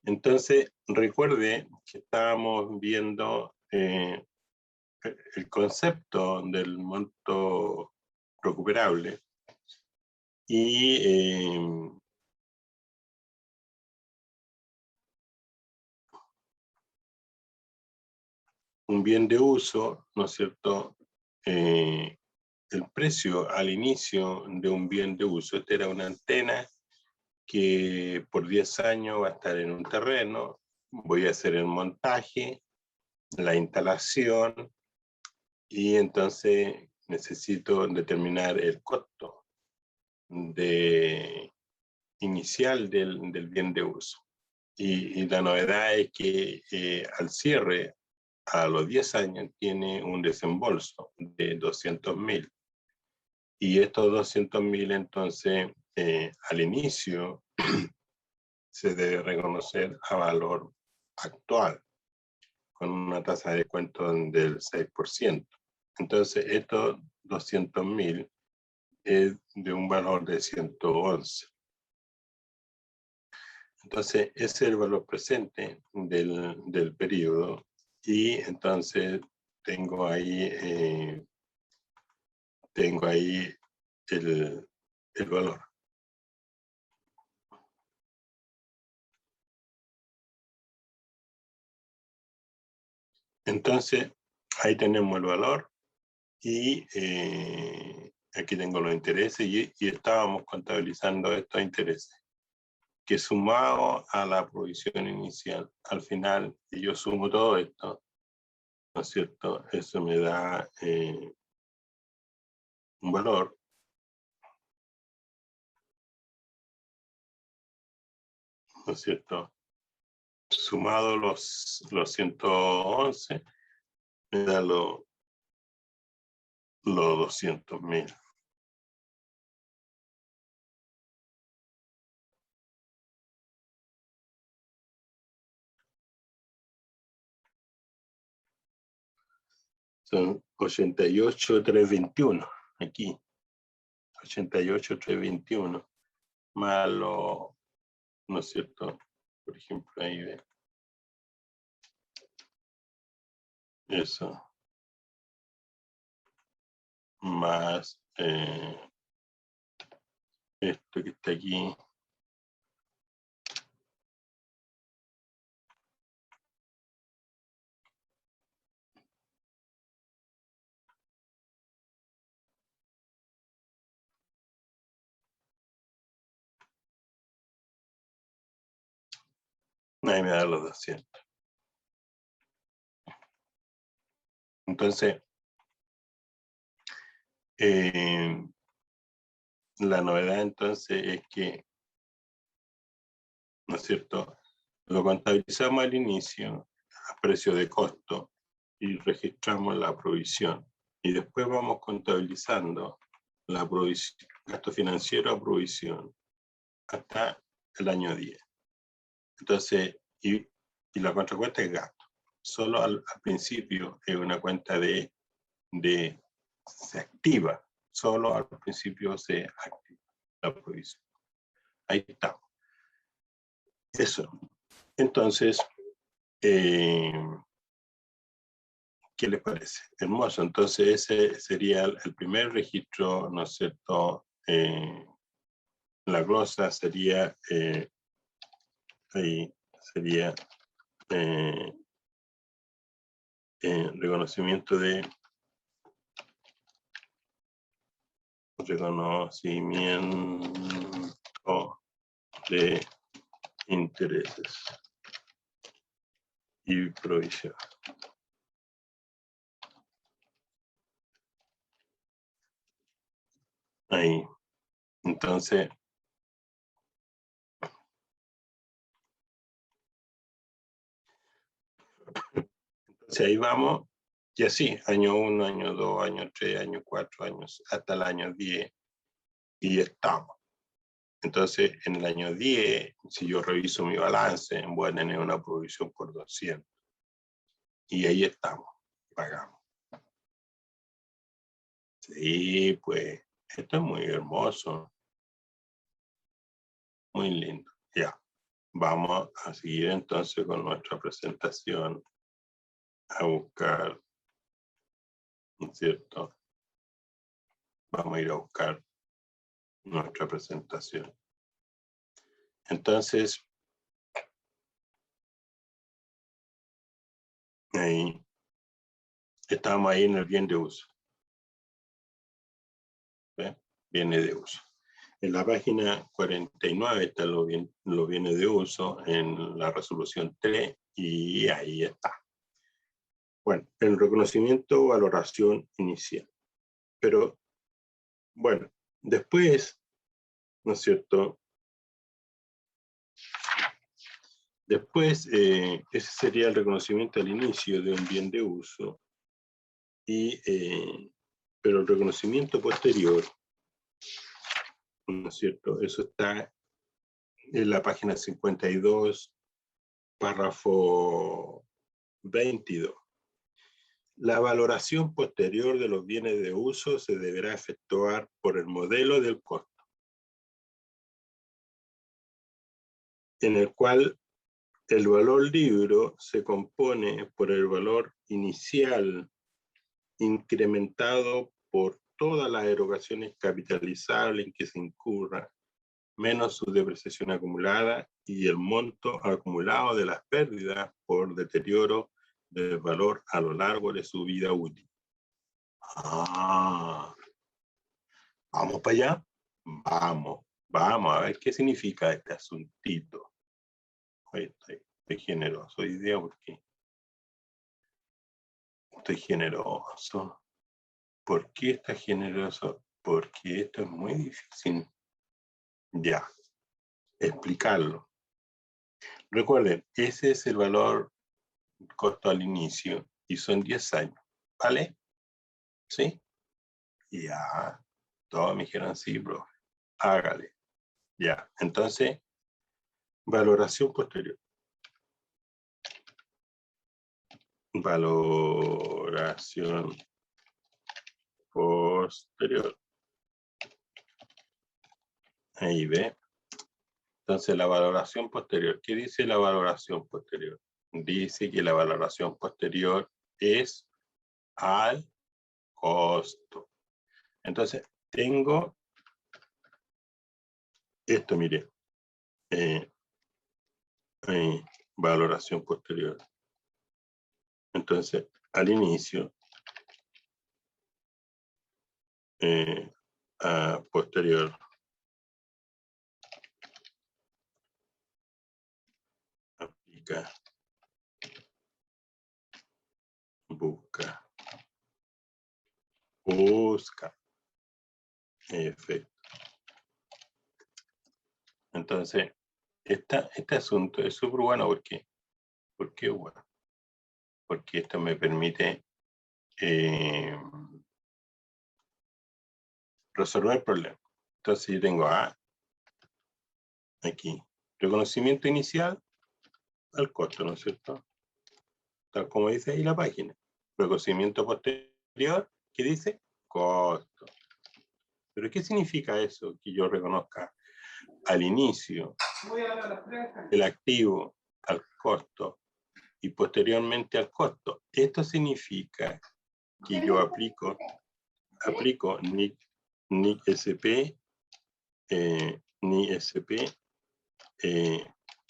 Entonces, recuerde que estábamos viendo el concepto del monto recuperable y un bien de uso, ¿no es cierto? El precio al inicio de un bien de uso, esta era una antena que por 10 años va a estar en un terreno, voy a hacer el montaje, la instalación, y entonces necesito determinar el costo inicial del bien de uso. Y la novedad es que al cierre, a los 10 años, tiene un desembolso de 200.000. Y estos 200.000, entonces, al inicio, se debe reconocer a valor actual, con una tasa de descuento del 6%. Entonces, estos 200.000 es de un valor de 111. Entonces, ese es el valor presente del periodo, y entonces tengo ahí el valor. Entonces, ahí tenemos el valor, y aquí tengo los intereses, y estábamos contabilizando estos intereses, que sumado a la provisión inicial, al final, y yo sumo todo esto, ¿no es cierto? Eso me da un valor, ¿no es cierto? Sumado los 111, me da los 200.000. Son 88.321, aquí. 88.321, más lo, ¿no es cierto? Por ejemplo, ahí ve. Eso. Más esto que está aquí. Ahí me da los 200. Entonces, la novedad entonces es que, ¿no es cierto?, lo contabilizamos al inicio a precio de costo y registramos la provisión. Y después vamos contabilizando la provisión, gasto financiero a provisión, hasta el año 10. Entonces, y la contracuenta es gasto. Solo al principio es una cuenta se activa. Solo al principio se activa la provisión. Ahí está. Eso. Entonces, ¿qué les parece? Hermoso. Entonces, ese sería el primer registro, ¿no es cierto? La glosa sería, ahí sería reconocimiento de intereses y provisión. Ahí. Entonces, ahí vamos, y así, año 1, año 2, año 3, año 4, años, hasta el año 10, y estamos. Entonces, en el año 10, si yo reviso mi balance, voy a tener una provisión por 200. Y ahí estamos, pagamos. Sí, pues, esto es muy hermoso. Muy lindo, ya. vamos a seguir entonces con nuestra presentación, a buscar, ¿no es cierto? Vamos a ir a buscar nuestra presentación. Entonces, ahí, estamos ahí en el bien de uso. ¿Ve? Bienes de uso. En la página 49 están los bienes de uso, en la resolución 3, y ahí está. Bueno, el reconocimiento o valoración inicial. Pero, bueno, después, ¿no es cierto? Después, ese sería el reconocimiento al inicio de un bien de uso, pero el reconocimiento posterior, ¿no es cierto? Eso está en la página 52, párrafo 22. La valoración posterior de los bienes de uso se deberá efectuar por el modelo del costo, en el cual el valor libro se compone por el valor inicial incrementado por todas las erogaciones capitalizables en que se incurra, menos su depreciación acumulada y el monto acumulado de las pérdidas por deterioro del valor a lo largo de su vida útil. ¿Vamos para allá? Vamos a ver qué significa este asuntito. Hoy estoy generoso hoy día porque estoy generoso. ¿Por qué está generoso? Porque esto es muy difícil. Ya, explicarlo. Recuerden, ese es el valor costo al inicio y son 10 años, ¿vale? ¿Sí? Ya, todos me dijeron sí, bro. Hágale. Ya, entonces, valoración posterior. Valoración posterior. Ahí ve. Entonces, la valoración posterior. ¿Qué dice la valoración posterior? Dice que la valoración posterior es al costo. Entonces, tengo esto, mire. Valoración posterior. Entonces, al inicio, a posterior, aplica, busca, efecto. Entonces, este asunto es súper bueno. ¿Por qué? ¿Por qué bueno? Porque esto me permite resolver problemas. Entonces, yo tengo aquí, reconocimiento inicial al costo, ¿no es cierto? Tal como dice ahí la página. Reconocimiento posterior, ¿qué dice? Costo. ¿Pero qué significa eso? Que yo reconozca al inicio el activo al costo y posteriormente al costo. Esto significa que yo aplico NIC SP, NIC SP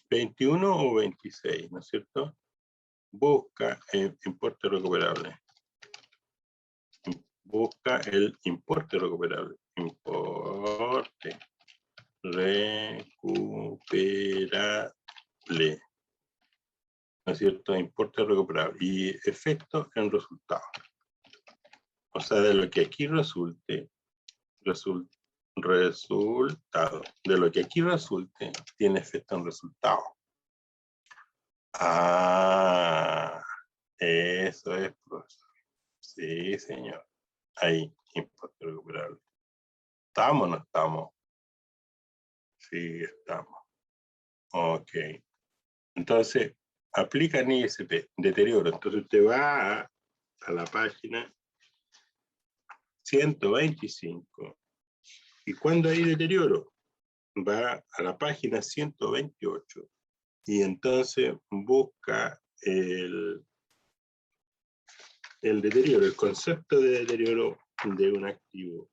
21 o 26, ¿no es cierto? Busca el importe recuperable. Busca el importe recuperable. Importe recuperable. ¿No es cierto? Importe recuperable. Y efecto en resultado. O sea, de lo que aquí resulte, resultado. De lo que aquí resulte, tiene efecto en resultado. Eso es, profesor. Sí, señor. Ahí, importe recuperable. ¿Estamos o no estamos? Sí, estamos. Ok. Entonces, aplica en ISP, deterioro. Entonces usted va a la página 125. ¿Y cuándo hay deterioro? Va a la página 128. y entonces busca el deterioro, el concepto de deterioro de un activo.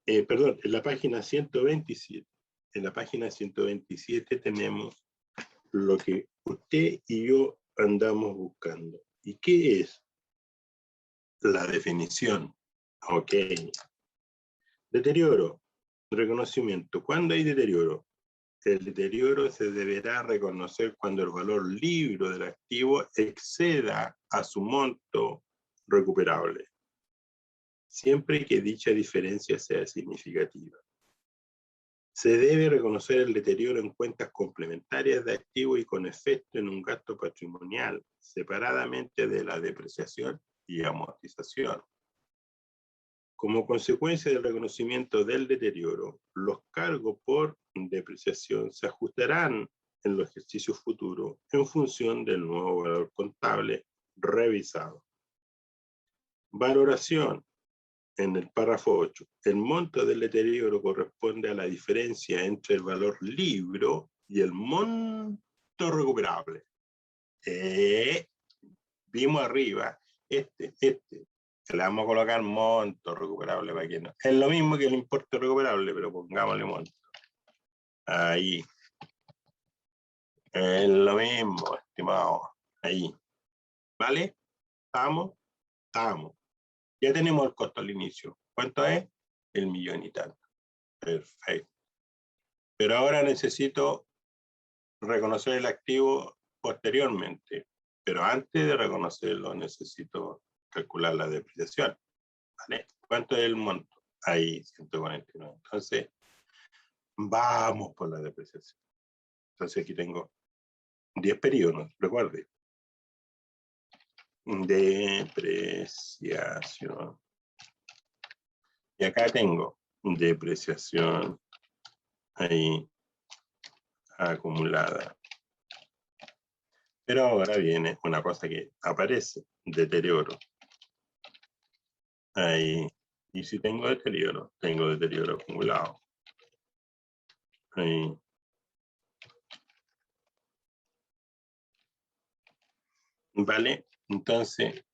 Perdón, en la página 127. En la página 127 tenemos lo que usted y yo andamos buscando. ¿Y qué es? La definición. Ok. Deterioro. Reconocimiento. ¿Cuándo hay deterioro? El deterioro se deberá reconocer cuando el valor libre del activo exceda a su monto recuperable, siempre que dicha diferencia sea significativa. Se debe reconocer el deterioro en cuentas complementarias de activos y con efecto en un gasto patrimonial, separadamente de la depreciación y amortización. Como consecuencia del reconocimiento del deterioro, los cargos por depreciación se ajustarán en los ejercicios futuros en función del nuevo valor contable revisado. Valoración. En el párrafo 8, el monto del deterioro corresponde a la diferencia entre el valor libre y el monto recuperable. Vimos arriba, le vamos a colocar monto recuperable para que no. Es lo mismo que el importe recuperable, pero pongámosle monto. Ahí. Es lo mismo, estimado. Ahí. ¿Vale? ¿Estamos? Estamos. Ya tenemos el costo al inicio. ¿Cuánto es? 1.000.000 y tanto. Perfecto. Pero ahora necesito reconocer el activo posteriormente. Pero antes de reconocerlo necesito calcular la depreciación. ¿Vale? ¿Cuánto es el monto? Ahí, 149. Entonces, vamos por la depreciación. Entonces aquí tengo 10 periodos, recuerde. Depreciación. Y acá tengo depreciación ahí acumulada. Pero ahora viene una cosa que aparece, deterioro. Ahí. Y si tengo deterioro acumulado. Ahí. ¿Vale? Entonces,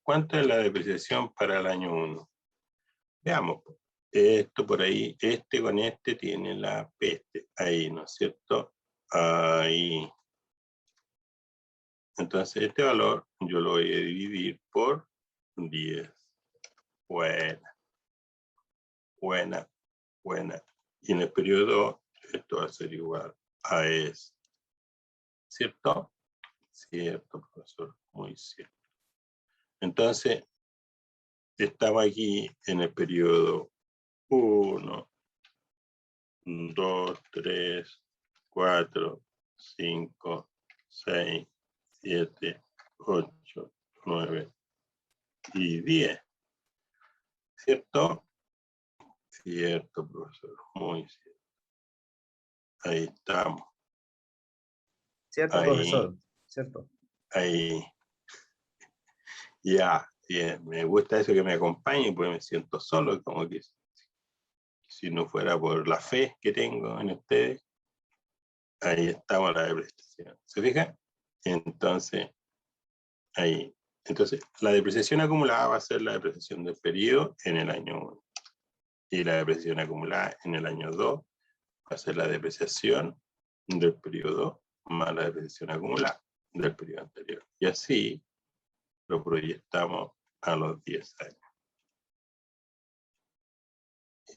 ¿cuánto es la depreciación para el año 1? Veamos. Esto por ahí, con este tiene la peste. Ahí, ¿no es cierto? Ahí. Entonces, este valor yo lo voy a dividir por 10. Buena. Buena. Buena. Y en el periodo, esto va a ser igual a eso. ¿Cierto? Cierto, profesor. Muy cierto. Entonces, estamos aquí en el periodo 1, 2, 3, 4, 5, 6, 7, 8, 9 y 10. ¿Cierto? Cierto, profesor. Muy cierto. Ahí estamos. Cierto, ahí, profesor. Cierto. Ahí. Ya, bien. Me gusta eso que me acompañe, pues me siento solo, como que si no fuera por la fe que tengo en ustedes. Ahí estamos la depreciación. ¿Se fijan? Entonces, ahí. Entonces, la depreciación acumulada va a ser la depreciación del periodo en el año 1. Y la depreciación acumulada en el año 2 va a ser la depreciación del periodo más la depreciación acumulada del periodo anterior. Y así lo proyectamos a los 10 años.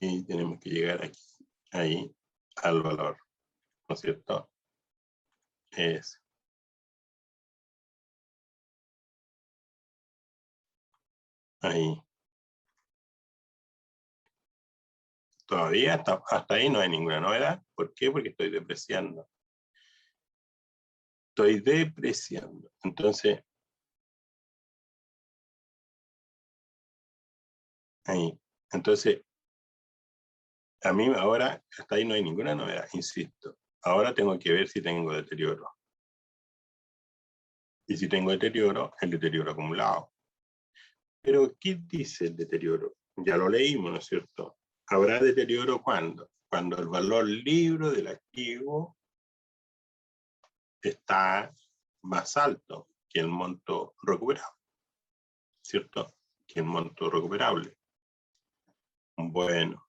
Y tenemos que llegar aquí, ahí, al valor. ¿No es cierto? Es. Ahí. Todavía hasta ahí no hay ninguna novedad. ¿Por qué? Porque estoy depreciando. Estoy depreciando. Entonces, ahí. Entonces, a mí ahora, hasta ahí no hay ninguna novedad, insisto. Ahora tengo que ver si tengo deterioro. Y si tengo deterioro, el deterioro acumulado. Pero, ¿qué dice el deterioro? Ya lo leímos, ¿no es cierto? ¿Habrá deterioro cuándo? cuando el valor libro del activo está más alto que el monto recuperable, ¿cierto? Que el monto recuperable. Bueno.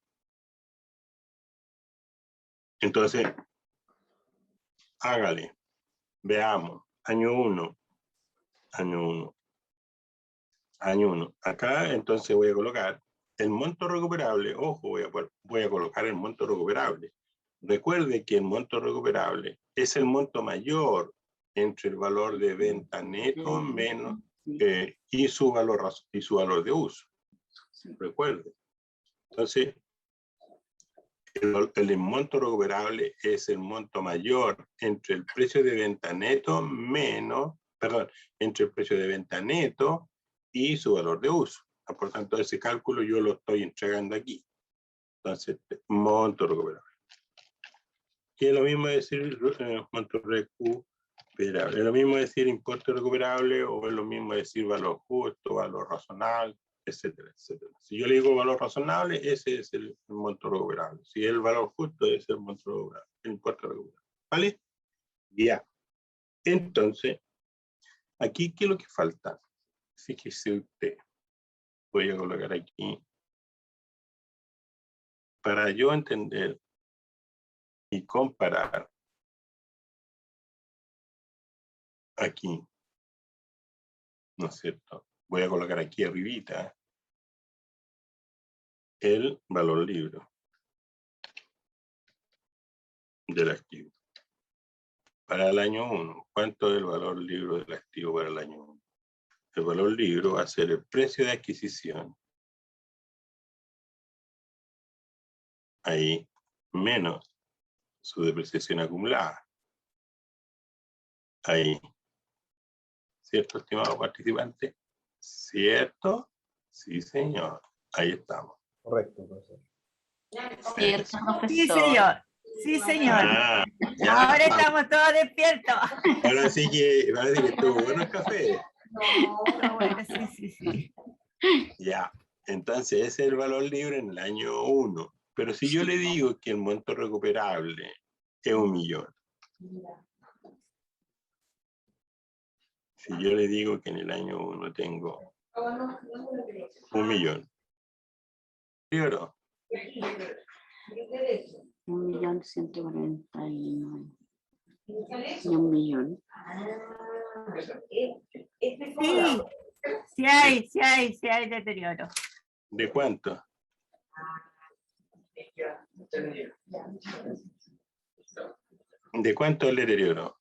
Entonces, hágale. Veamos. Año 1. Año 1. Año 1. Acá entonces voy a colocar el monto recuperable. Ojo, voy a colocar el monto recuperable. Recuerde que el monto recuperable es el monto mayor entre el valor de venta neto menos y su valor de uso. Recuerde. Entonces, el monto recuperable es el monto mayor entre el precio de venta neto menos, perdón, entre el precio de venta neto y su valor de uso. Por tanto, ese cálculo yo lo estoy entregando aquí. Entonces, monto recuperable. Y es lo mismo decir monto recuperable. Es lo mismo decir importe recuperable o es lo mismo decir valor justo, valor razonable, etcétera, etcétera. Si yo le digo valor razonable, ese es el monto recuperable. Si es el valor justo, ese es el monto recuperable, el importe recuperable. ¿Vale? Ya. Entonces, aquí, ¿qué es lo que falta? Fíjese usted. Voy a colocar aquí. Para yo entender y comparar aquí, ¿no es cierto? Voy a colocar aquí arribita el valor libro del activo. Para el año 1, ¿cuánto es el valor libro del activo para el año 1? El valor libro va a ser el precio de adquisición, ahí, menos su depreciación acumulada. Ahí. ¿Cierto, estimado participante? ¿Cierto? Sí, señor. Ahí estamos. Correcto, profesor. Cierto, profesor. Sí, señor. Sí, señor. Ah, ya. Ahora estamos todos despiertos. Ahora sí que estuvo bueno el café. No, bueno, sí. Ya. Entonces, ese es el valor libre en el año 1. Pero si yo le digo que el monto recuperable es 1 millón. Si yo le digo que en el año 1 tengo 1 millón. ¿Claro? 1.149.000. Y 1 millón. Sí hay deterioro. ¿De cuánto? ¿De cuánto es el deterioro?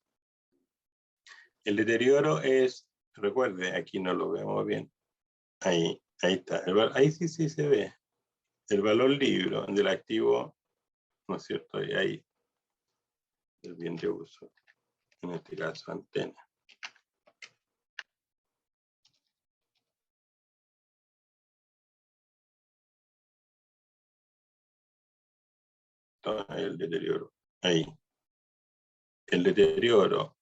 El deterioro es, recuerde, aquí no lo vemos bien. Ahí está. Ahí sí se ve. El valor libro del activo, ¿no es cierto? Y ahí, el bien de uso. En este caso, antena. Entonces, el deterioro. Ahí. El deterioro.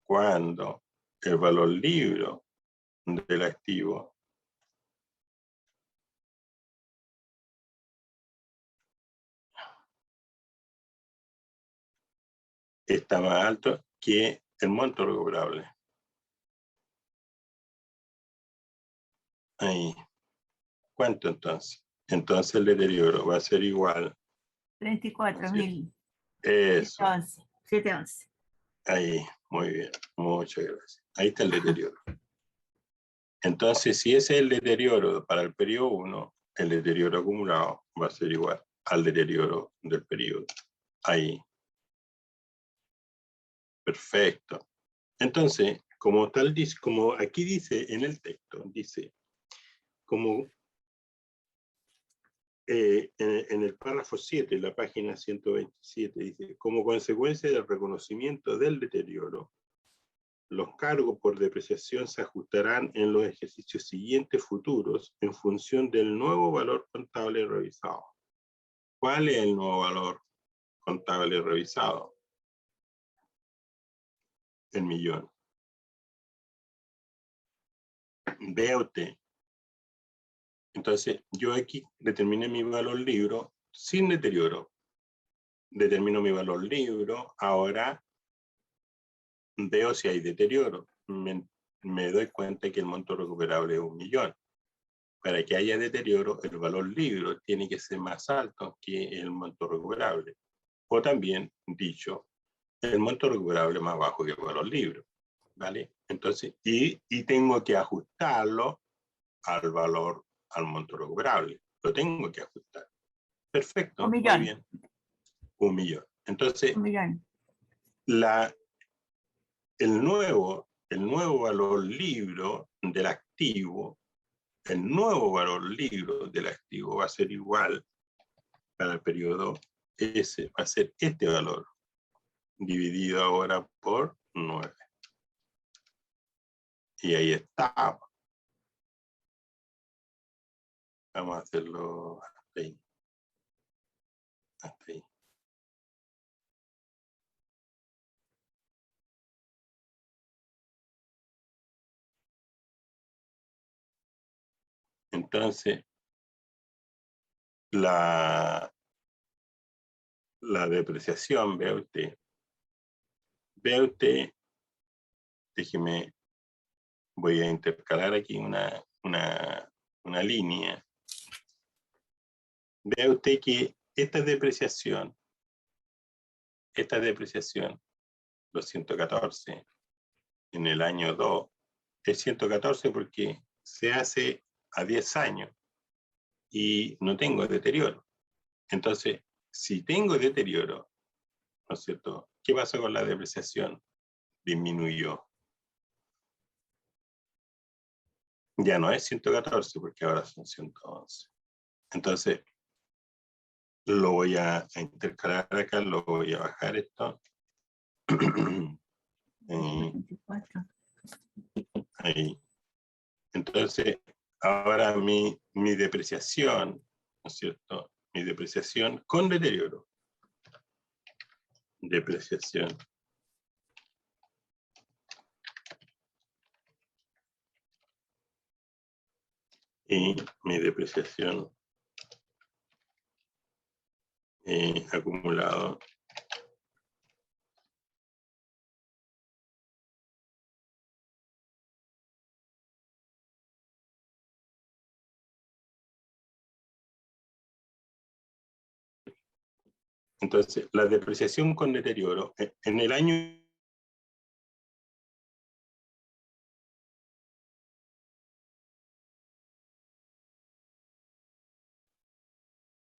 Cuando el valor libro del activo está más alto que el monto recuperable. Ahí. ¿Cuánto entonces? Entonces el deterioro va a ser igual. 34.000. Eso. 711. Ahí. Muy bien. Muchas gracias. Ahí está el deterioro. Entonces, si ese es el deterioro para el periodo 1, el deterioro acumulado va a ser igual al deterioro del periodo. Ahí. Perfecto. Entonces, como aquí dice en el texto, dice, como en el párrafo 7, en la página 127, dice, como consecuencia del reconocimiento del deterioro, los cargos por depreciación se ajustarán en los ejercicios siguientes futuros en función del nuevo valor contable revisado. ¿Cuál es el nuevo valor contable revisado? El millón. Vea usted, Entonces, yo aquí determiné mi valor libro sin deterioro. Determino mi valor libro, ahora veo si hay deterioro. Me doy cuenta que el monto recuperable es 1 millón. Para que haya deterioro, el valor libro tiene que ser más alto que el monto recuperable. O también, dicho, el monto recuperable más bajo que el valor libro. ¿Vale? Entonces, y tengo que ajustarlo al valor, al monto recuperable. Lo tengo que ajustar. Perfecto, 1 muy millón. bien. 1 millón. Entonces, 1 millón. el nuevo valor libro del activo, el nuevo valor libro del activo va a ser igual para el periodo S, va a ser este valor, dividido ahora por 9. Y ahí está. Vamos a hacerlo hasta ahí. Hasta ahí. Entonces, la depreciación, vea usted, déjeme, voy a intercalar aquí una línea. Vea usted que esta depreciación, los 114 en el año 2, es 114 porque se hace a 10 años y no tengo deterioro. Entonces, si tengo deterioro, ¿no es cierto? ¿Qué pasó con la depreciación? Disminuyó. Ya no es 114 porque ahora son 111. Entonces, lo voy a intercalar acá, lo voy a bajar esto. Ahí. Entonces, ahora mi depreciación, ¿no es cierto? Mi depreciación con deterioro. Depreciación. Y mi depreciación acumulado. Entonces, la depreciación con deterioro en el año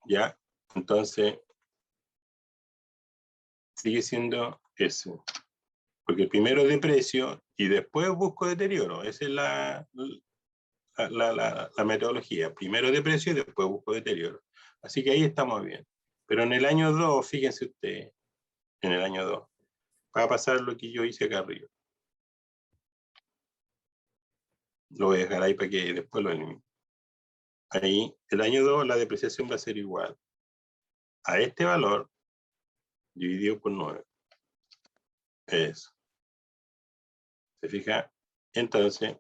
ya, entonces sigue siendo eso. Porque primero deprecio y después busco deterioro. Esa es la metodología. Primero deprecio y después busco deterioro. Así que ahí estamos bien. Pero en el año 2, fíjense ustedes, en el año 2, va a pasar lo que yo hice acá arriba. Lo voy a dejar ahí para que después lo elimine. Ahí, el año 2, la depreciación va a ser igual a este valor dividido por 9. Eso. ¿Se fija? Entonces,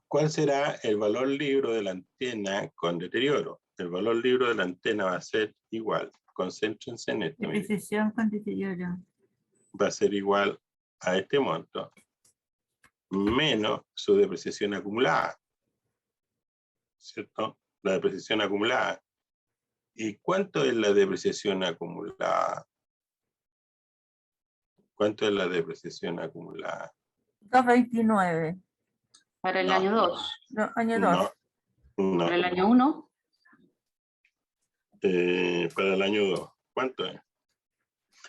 ¿cuál será el valor libro de la antena con deterioro? El valor libro de la antena va a ser igual. Concéntrense en esto. Depreciación con deterioro. Va a ser igual a este monto menos su depreciación acumulada. ¿Cierto? La depreciación acumulada. ¿Y cuánto es la depreciación acumulada? ¿Cuánto es la depreciación acumulada? 229. Para el No, año 2. No, año No, 2. no. Para el año 1. Para el año 2. ¿Cuánto es?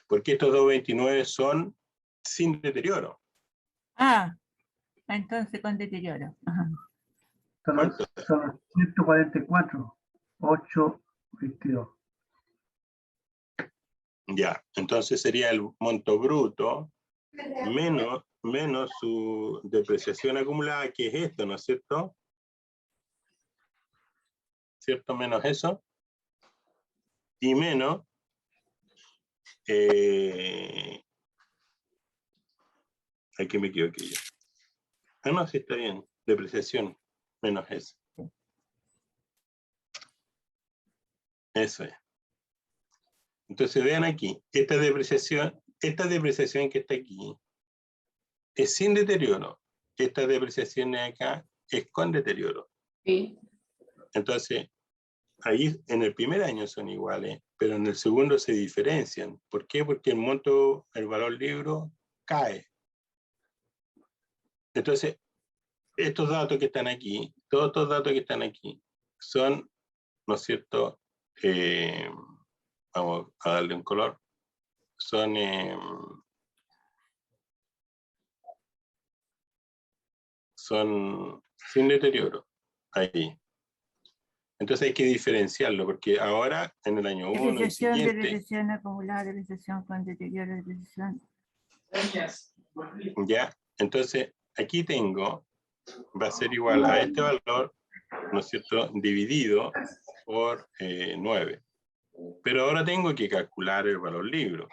Porque estos 229 son sin deterioro. Ah, entonces con deterioro. Ajá. Son 144, 822. Ya, entonces sería el monto bruto menos su depreciación acumulada, que es esto, ¿no es cierto? ¿Cierto? Menos eso. Y menos aquí me equivoqué yo. Ah, no, sí está bien. Depreciación. menos ese. Eso es. Entonces vean aquí, esta depreciación que está aquí es sin deterioro. Esta depreciación de acá es con deterioro. Sí. Entonces, ahí en el primer año son iguales, pero en el segundo se diferencian. ¿Por qué? Porque el valor libro cae. Entonces, estos datos que están aquí, todos estos datos que están aquí, son, ¿no es cierto? Vamos a darle un color. Son sin deterioro. Ahí. Entonces hay que diferenciarlo, porque ahora, en el año 1 y Depreciación, siguiente, depreciación acumulada, depreciación con deterioro, depreciación. ya, entonces aquí tengo, va a ser igual a este valor, ¿no es cierto?, dividido por 9. Pero ahora tengo que calcular el valor libro.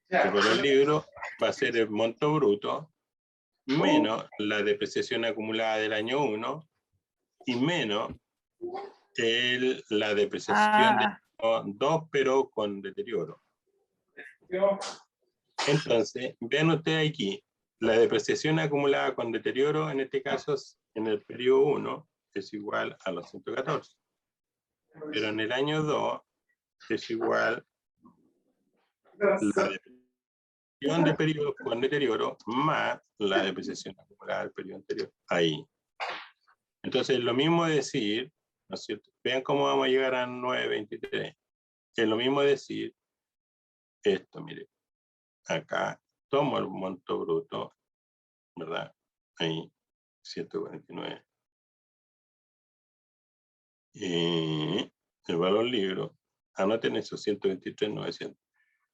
El valor libro va a ser el monto bruto menos la depreciación acumulada del año 1 y menos la depreciación del año 2, pero con deterioro. Entonces, vean ustedes aquí, la depreciación acumulada con deterioro, en este caso, en el periodo 1, es igual a los 114. Pero en el año 2 es igual la depreciación del periodo con deterioro más la depreciación acumulada del periodo anterior. Ahí. Entonces, lo mismo es decir, ¿no es cierto? Vean cómo vamos a llegar a 9.23. Es lo mismo decir esto, mire. Acá tomo el monto bruto, ¿verdad? Ahí, 149. Y el valor libro, anoten eso, 123.900.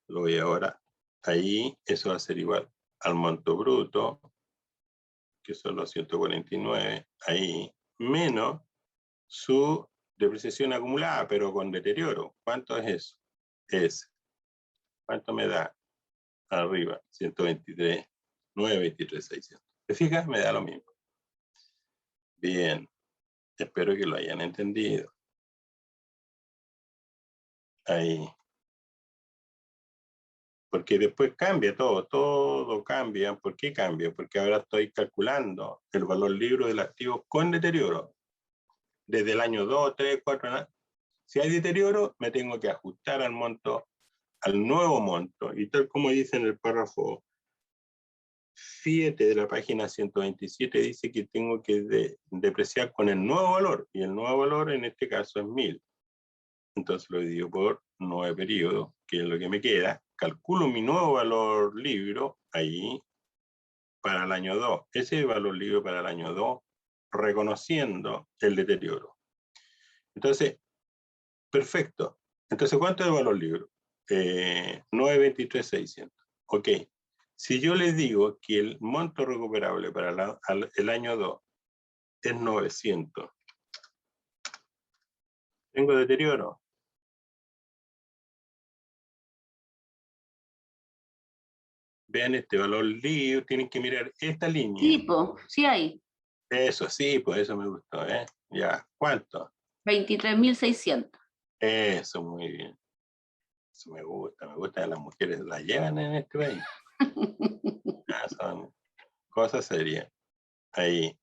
Lo voy ahora. Ahí, eso va a ser igual al monto bruto, que son los 149, ahí, menos su depreciación acumulada, pero con deterioro. ¿Cuánto es eso? ¿Cuánto me da? Arriba, 123, 923.600. ¿Te fijas? Me da lo mismo. Bien. Espero que lo hayan entendido. Ahí. Porque después cambia todo cambia. ¿Por qué cambia? Porque ahora estoy calculando el valor libro del activo con deterioro. Desde el año 2, 3, 4, si hay deterioro, me tengo que ajustar al monto, al nuevo monto. Y tal como dice en el párrafo 7 de la página 127, dice que tengo que depreciar con el nuevo valor. Y el nuevo valor en este caso es 1000. Entonces lo divido por 9 periodos, que es lo que me queda. Calculo mi nuevo valor libro ahí para el año 2. Ese es el valor libro para el año 2, reconociendo el deterioro. Entonces, perfecto. Entonces, ¿cuánto es el valor libro? 923.600. Ok. Si yo les digo que el monto recuperable para el año 2 es 900, ¿tengo deterioro? Vean este valor libro, tienen que mirar esta línea. Sí, sí hay. Eso sí, pues eso me gustó, ¿eh? Ya, ¿cuánto? 23.600. Eso, muy bien. Eso me gusta que las mujeres la llevan en este país. Son cosas serias. Ahí.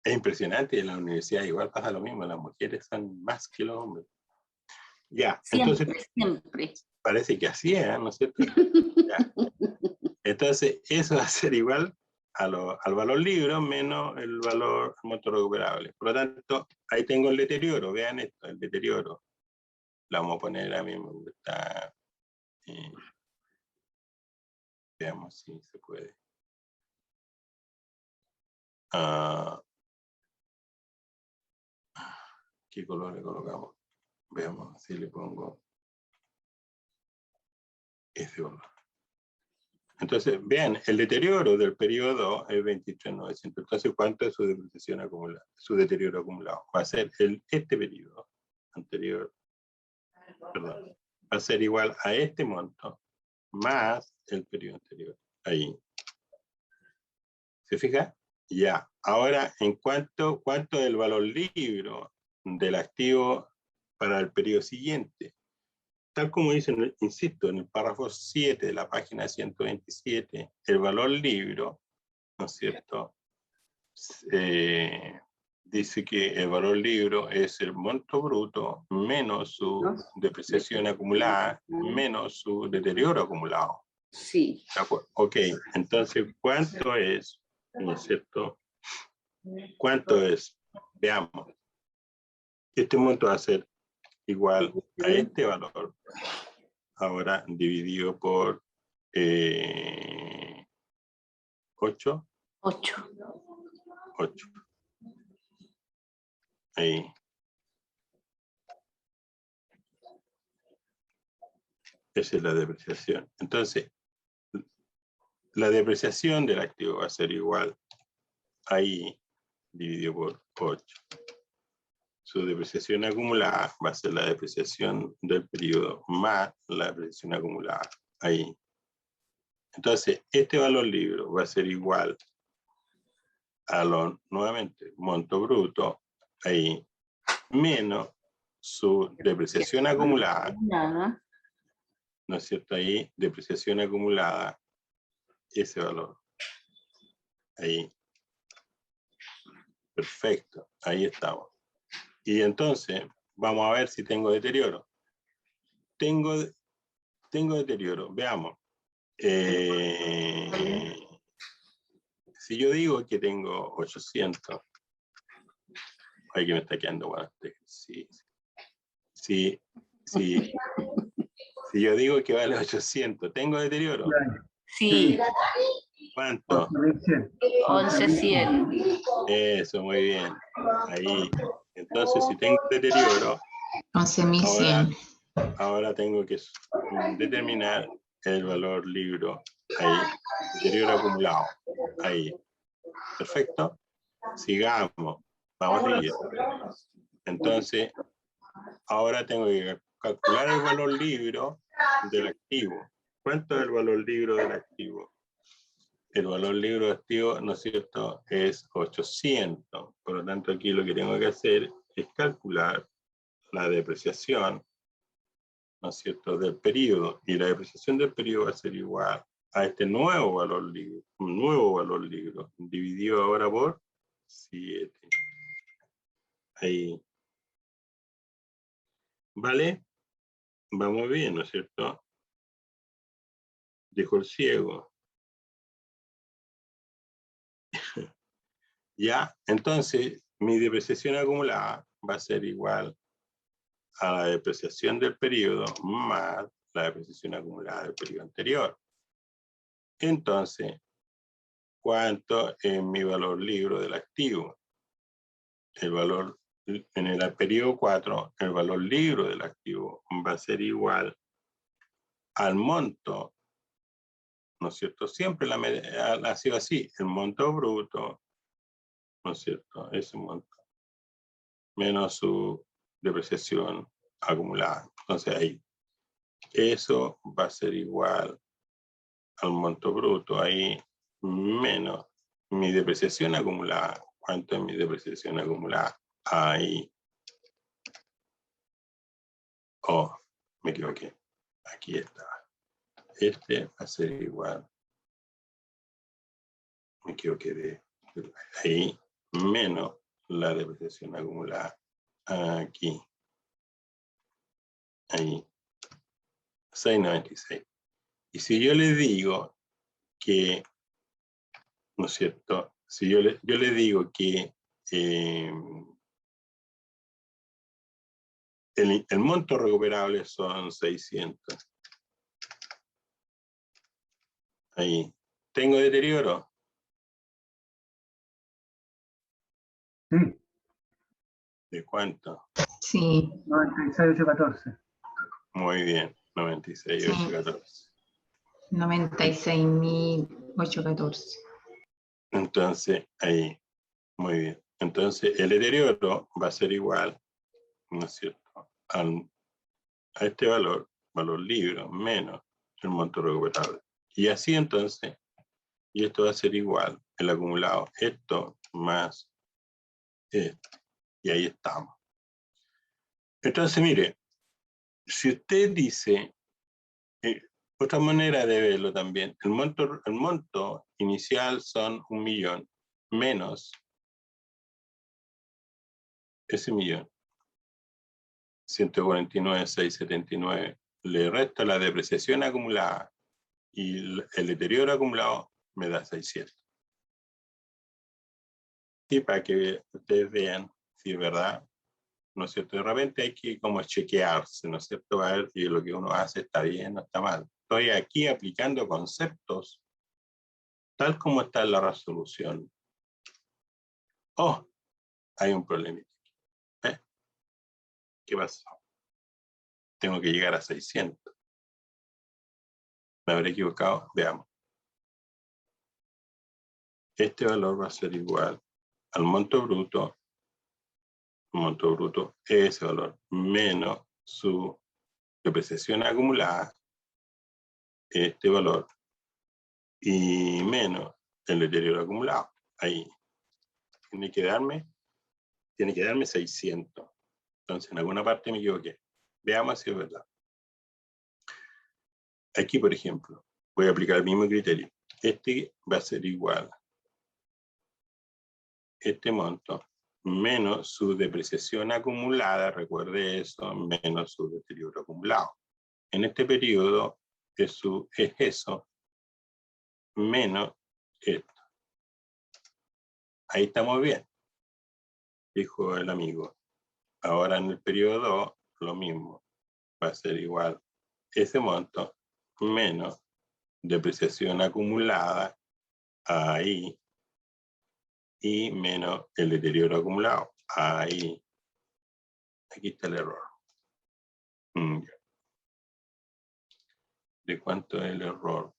Es impresionante, en la universidad igual pasa lo mismo, las mujeres son más que los hombres. Ya, Siempre, entonces siempre. parece que así es, ¿no es cierto? Ya. Entonces, eso va a ser igual al valor libro menos el valor monto recuperable. Por lo tanto, ahí tengo el deterioro. Vean esto, el deterioro. La vamos a poner a mí, me gusta. Veamos si se puede. ¿Qué color le colocamos? Veamos si le pongo ese color. Entonces, vean, el deterioro del periodo es 23.900. Entonces, ¿cuánto es su depreciación acumulada? Su deterioro acumulado. Va a ser este periodo anterior, perdón, va a ser igual a este monto más el periodo anterior. Ahí. ¿Se fija? Ya. Ahora, en cuánto es el valor libro del activo para el periodo siguiente. Tal como dice, insisto, en el párrafo 7 de la página 127, el valor libro, ¿no es cierto? Dice que el valor libro es el monto bruto menos su depreciación acumulada, menos su deterioro acumulado. Sí. ¿De acuerdo? Ok, entonces, ¿cuánto es? ¿No es cierto? ¿Cuánto es? Veamos. Este monto va a ser igual a este valor, ahora dividido por 8. 8. 8. Ahí. Esa es la depreciación. Entonces, la depreciación del activo va a ser igual ahí dividido por 8. Su depreciación acumulada va a ser la depreciación del periodo más la depreciación acumulada ahí. Entonces, este valor libro va a ser igual a lo, nuevamente, monto bruto ahí menos su depreciación acumulada, Nada. ¿no es cierto? Ahí, depreciación acumulada, ese valor. Ahí. Perfecto, ahí estamos. Y entonces, vamos a ver si tengo deterioro. Tengo deterioro, veamos. Si yo digo que tengo 800, ay, que me está quedando bueno este ejercicio. Si yo digo que vale 800, ¿tengo deterioro? Sí. ¿Cuánto? 11.100. Eso, muy bien. Ahí. Entonces, si tengo deterioro, 11.100. ahora tengo que determinar el valor libro. Ahí. Deterioro acumulado. Ahí. Perfecto. Sigamos. Vamos a seguir. Entonces, ahora tengo que calcular el valor libro del activo. ¿Cuánto es el valor libro del activo? El valor libro de activo, ¿no es cierto?, es 800. Por lo tanto, aquí lo que tengo que hacer es calcular la depreciación, ¿no es cierto?, del periodo. Y la depreciación del periodo va a ser igual a este nuevo valor libro, un nuevo valor libro, dividido ahora por 7. Ahí. ¿Vale? Vamos bien, ¿no es cierto? Dijo el ciego. Ya, entonces mi depreciación acumulada va a ser igual a la depreciación del periodo más la depreciación acumulada del periodo anterior. Entonces, ¿cuánto es mi valor libro del activo? El valor, en el periodo 4, el valor libro del activo va a ser igual al monto, ¿no es cierto? Siempre ha sido así, el monto bruto, ¿no es cierto? Ese monto, menos su depreciación acumulada. Entonces ahí, eso va a ser igual al monto bruto, ahí menos mi depreciación acumulada. ¿Cuánto es mi depreciación acumulada? Ahí. Oh, me equivoqué. Aquí está. Este va a ser igual. Me equivoqué de ahí menos la depreciación acumulada. Aquí. Ahí. 696. Y si yo le digo que, ¿no es cierto? Si yo le digo que el monto recuperable son 600. Ahí. ¿Tengo deterioro? Sí, ¿De cuánto? Sí, 96.814. Muy bien. 96.814. 96.814. Entonces, ahí. Muy bien. Entonces, el deterioro va a ser igual, ¿no es cierto?, a este valor libro, menos el monto recuperable. Y así entonces, y esto va a ser igual, el acumulado, esto más esto. Y ahí estamos. Entonces, mire, si usted dice, otra manera de verlo también, el monto inicial son 1 millón menos ese millón, 149.679, le resta la depreciación acumulada y el deterioro acumulado me da 600. Y para que ustedes vean si es verdad, ¿no es cierto? De repente hay que como chequearse, ¿no es cierto? A ver si lo que uno hace está bien o está mal. Estoy aquí aplicando conceptos tal como está en la resolución. Oh, hay un problema. ¿Qué pasó? Tengo que llegar a 600. ¿Me habré equivocado? Veamos. Este valor va a ser igual al monto bruto es ese valor, menos su depreciación acumulada, este valor, y menos el deterioro acumulado. Ahí. Tiene que darme 600. Entonces, en alguna parte me equivoqué. Veamos si es verdad. Aquí, por ejemplo, voy a aplicar el mismo criterio. Este va a ser igual. Este monto menos su depreciación acumulada, recuerde eso, menos su deterioro acumulado. En este periodo es eso menos esto. Ahí estamos bien, dijo el amigo. Ahora en el periodo 2, lo mismo. Va a ser igual ese monto menos depreciación acumulada, ahí, y menos el deterioro acumulado, ahí. Aquí está el error. ¿De cuánto es el error?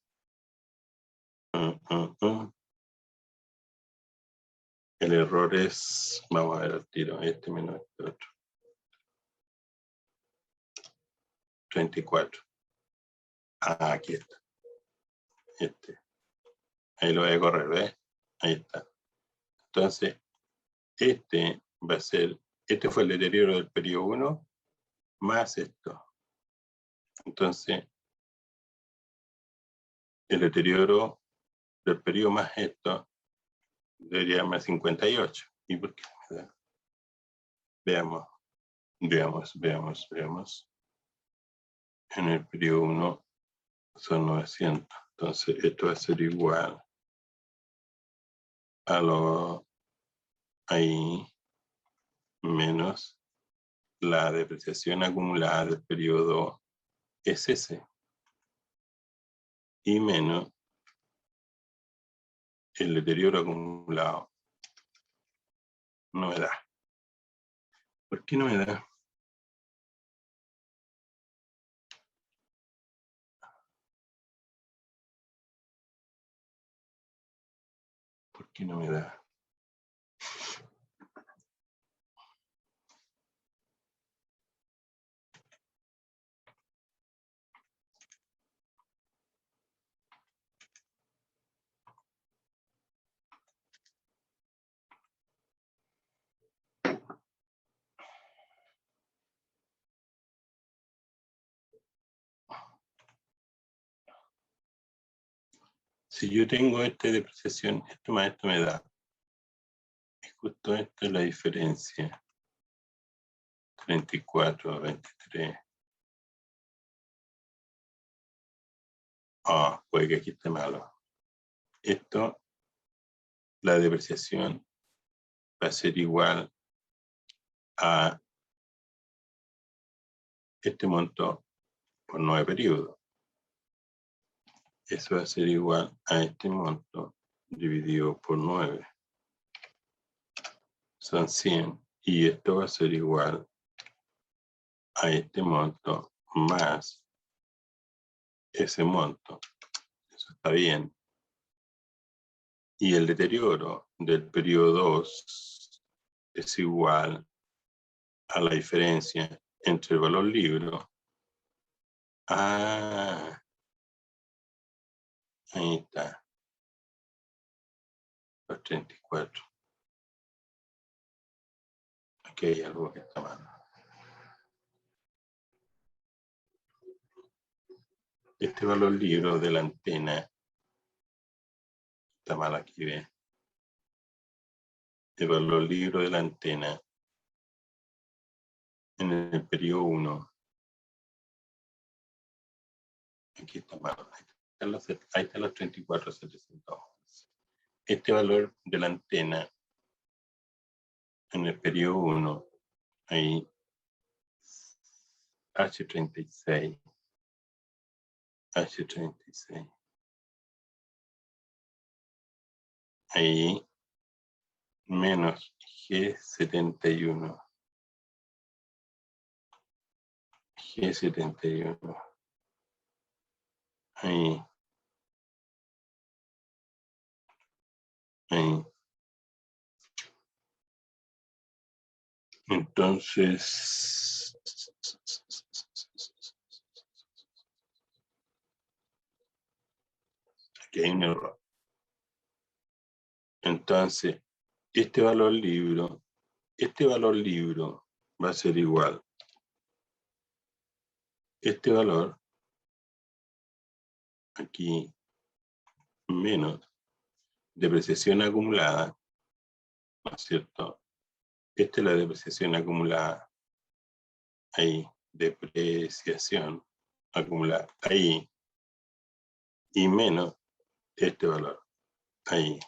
El error es, vamos a ver el tiro, este menos este otro. 34. Aquí está. Ahí lo voy a correr, ¿ves? Ahí está. Entonces, este va a ser, este fue el deterioro del periodo 1 más esto. Entonces, el deterioro del periodo más esto debería darme 58. ¿Y por qué me da? Veamos. En el periodo 1 son 900. Entonces, esto va a ser igual a lo ahí menos la depreciación acumulada del periodo es ese. Y menos el deterioro acumulado. No me da. ¿Por qué no me da? ¿Por qué no me da? Si yo tengo esta depreciación, esto más esto me da. Es justo esto es la diferencia. 34, 23. Puede que aquí esté malo. Esto, la depreciación va a ser igual a este monto por 9 periodos. Eso va a ser igual a este monto dividido por 9. Son 100. Y esto va a ser igual a este monto más ese monto. Eso está bien. Y el deterioro del periodo 2 es igual a la diferencia entre el valor libro. Ahí está. los 34. Aquí hay algo que está mal. Este valor libro de la antena está mal aquí, ¿ve? El valor libro de la antena en el periodo 1. Aquí está mal. Ahí están los 34,711. Este valor de la antena en el periodo 1, ahí, H36. H36. Ahí, menos G71. G71. Ahí. Ahí. Entonces, aquí hay un error. Entonces, este valor libro va a ser igual. Este valor, aquí, menos depreciación acumulada, ¿no es cierto? Esta es la depreciación acumulada. Ahí, depreciación acumulada. Ahí. Y menos este valor. Ahí.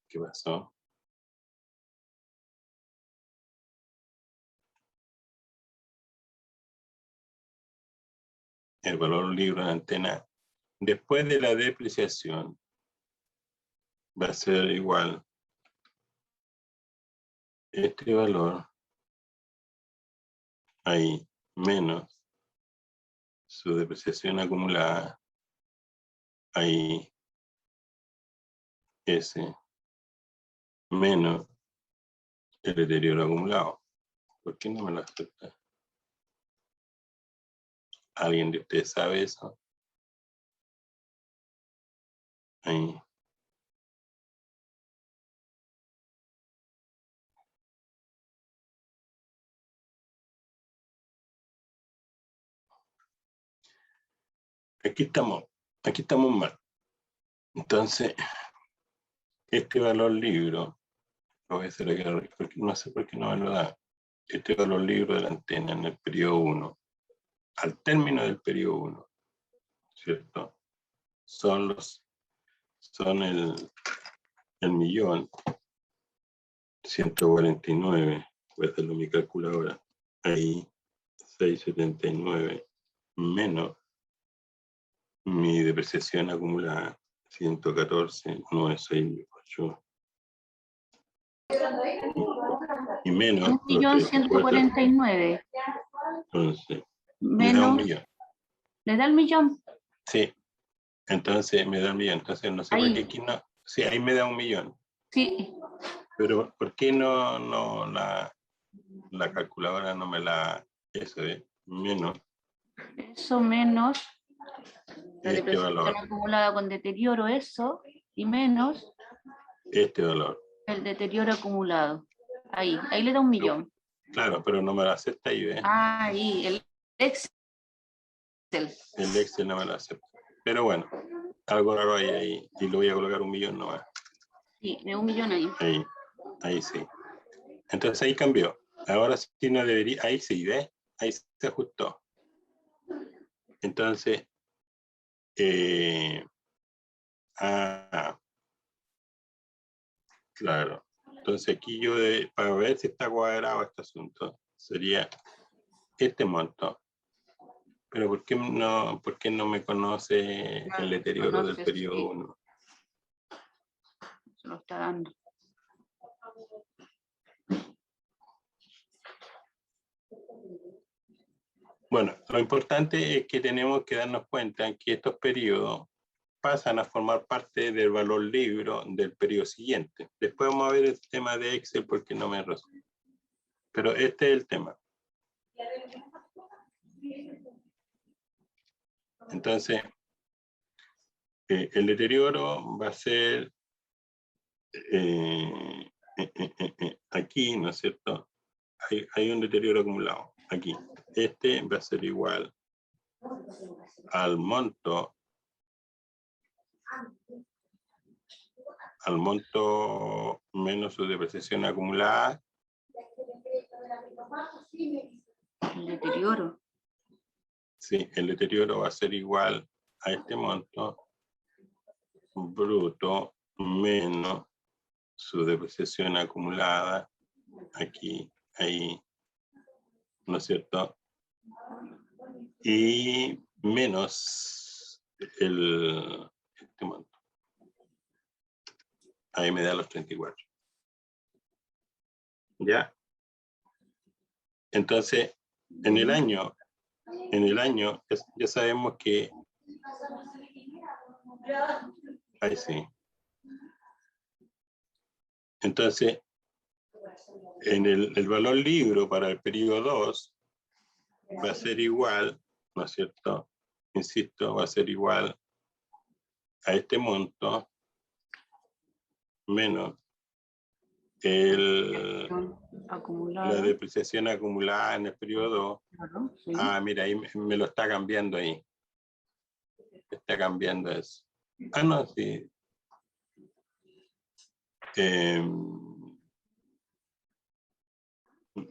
¿Qué pasó? El valor libro de antena después de la depreciación va a ser igual este valor ahí menos su depreciación acumulada ahí ese menos el deterioro acumulado. ¿Por qué no me lo acepta? ¿Alguien de ustedes sabe eso? Ahí. Aquí estamos mal. Entonces, este valor libro, lo voy a hacer aquí, porque no sé por qué no me lo da. Este valor libro de la antena en el periodo 1, al término del periodo 1, ¿cierto? Son el 1.149.000, voy a hacerlo en mi calculadora, ahí 679 menos mi depreciación acumulada 114.968 y menos 1.149.000. entonces me da un Menos, millón. ¿le da el millón? Sí, entonces me da un millón. Entonces no sé por qué Ahí. aquí no. Sí, ahí me da un millón. Sí, Pero ¿por qué no la calculadora no me la... Eso es menos eso menos la este depreciación valor, acumulada con deterioro, eso, y menos este valor. el deterioro acumulado. Ahí le da un millón. Claro, pero no me lo acepta ahí, ¿ves? Ahí, el Excel. El Excel no me lo acepta. Pero bueno, algo raro hay ahí y lo voy a colocar un millón nomás. Sí, de un millón ahí. Ahí sí. Entonces ahí cambió. Ahora sí no debería, ahí sí, ¿ves? Ahí se ajustó. Entonces, claro. Entonces aquí yo, para ver si está cuadrado este asunto, sería este monto. Pero ¿por qué no me conoce el deterioro del periodo 1? Se lo está dando. Bueno, lo importante es que tenemos que darnos cuenta que estos periodos pasan a formar parte del valor libro del periodo siguiente. Después vamos a ver el tema de Excel porque no me resulta. Pero este es el tema. Entonces, el deterioro va a ser aquí, ¿no es cierto? Hay un deterioro acumulado aquí. Este va a ser igual al monto menos su depreciación acumulada. El deterioro. Sí, el deterioro va a ser igual a este monto bruto menos su depreciación acumulada aquí, ahí, ¿no es cierto? Y menos este monto. Ahí me da los 34. ¿Ya? Entonces, en el año, ya sabemos que... Ahí sí. Entonces, en el valor libro para el periodo 2 va a ser igual, ¿no es cierto? Insisto, va a ser igual a este monto menos la depreciación acumulada en el periodo 2. Sí. Ah, mira, ahí me lo está cambiando ahí. Está cambiando eso. Ah, no, sí.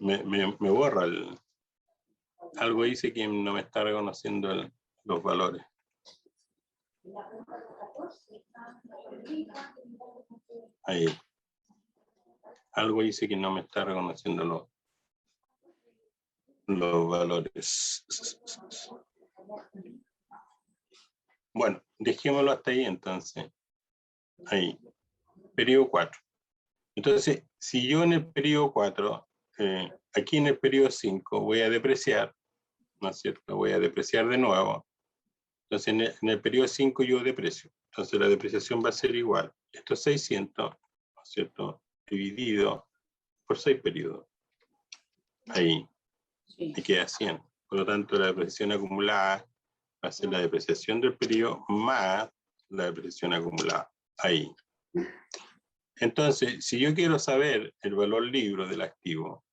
Me borra algo dice que no me está reconociendo los valores. Ahí. Algo dice que no me está reconociendo los valores. Bueno, dejémoslo hasta ahí entonces. Ahí. Periodo 4. Entonces, si yo en el periodo 4, aquí en el periodo 5 voy a depreciar, ¿no es cierto? Voy a depreciar de nuevo. Entonces, en el periodo 5 yo deprecio. Entonces, la depreciación va a ser igual. Estos 600, ¿no es cierto? Dividido por 6 periodos. Ahí. Sí. Me queda 100. Por lo tanto, la depreciación acumulada va a ser la depreciación del periodo más la depreciación acumulada. Ahí. Entonces, si yo quiero saber el valor libro del activo,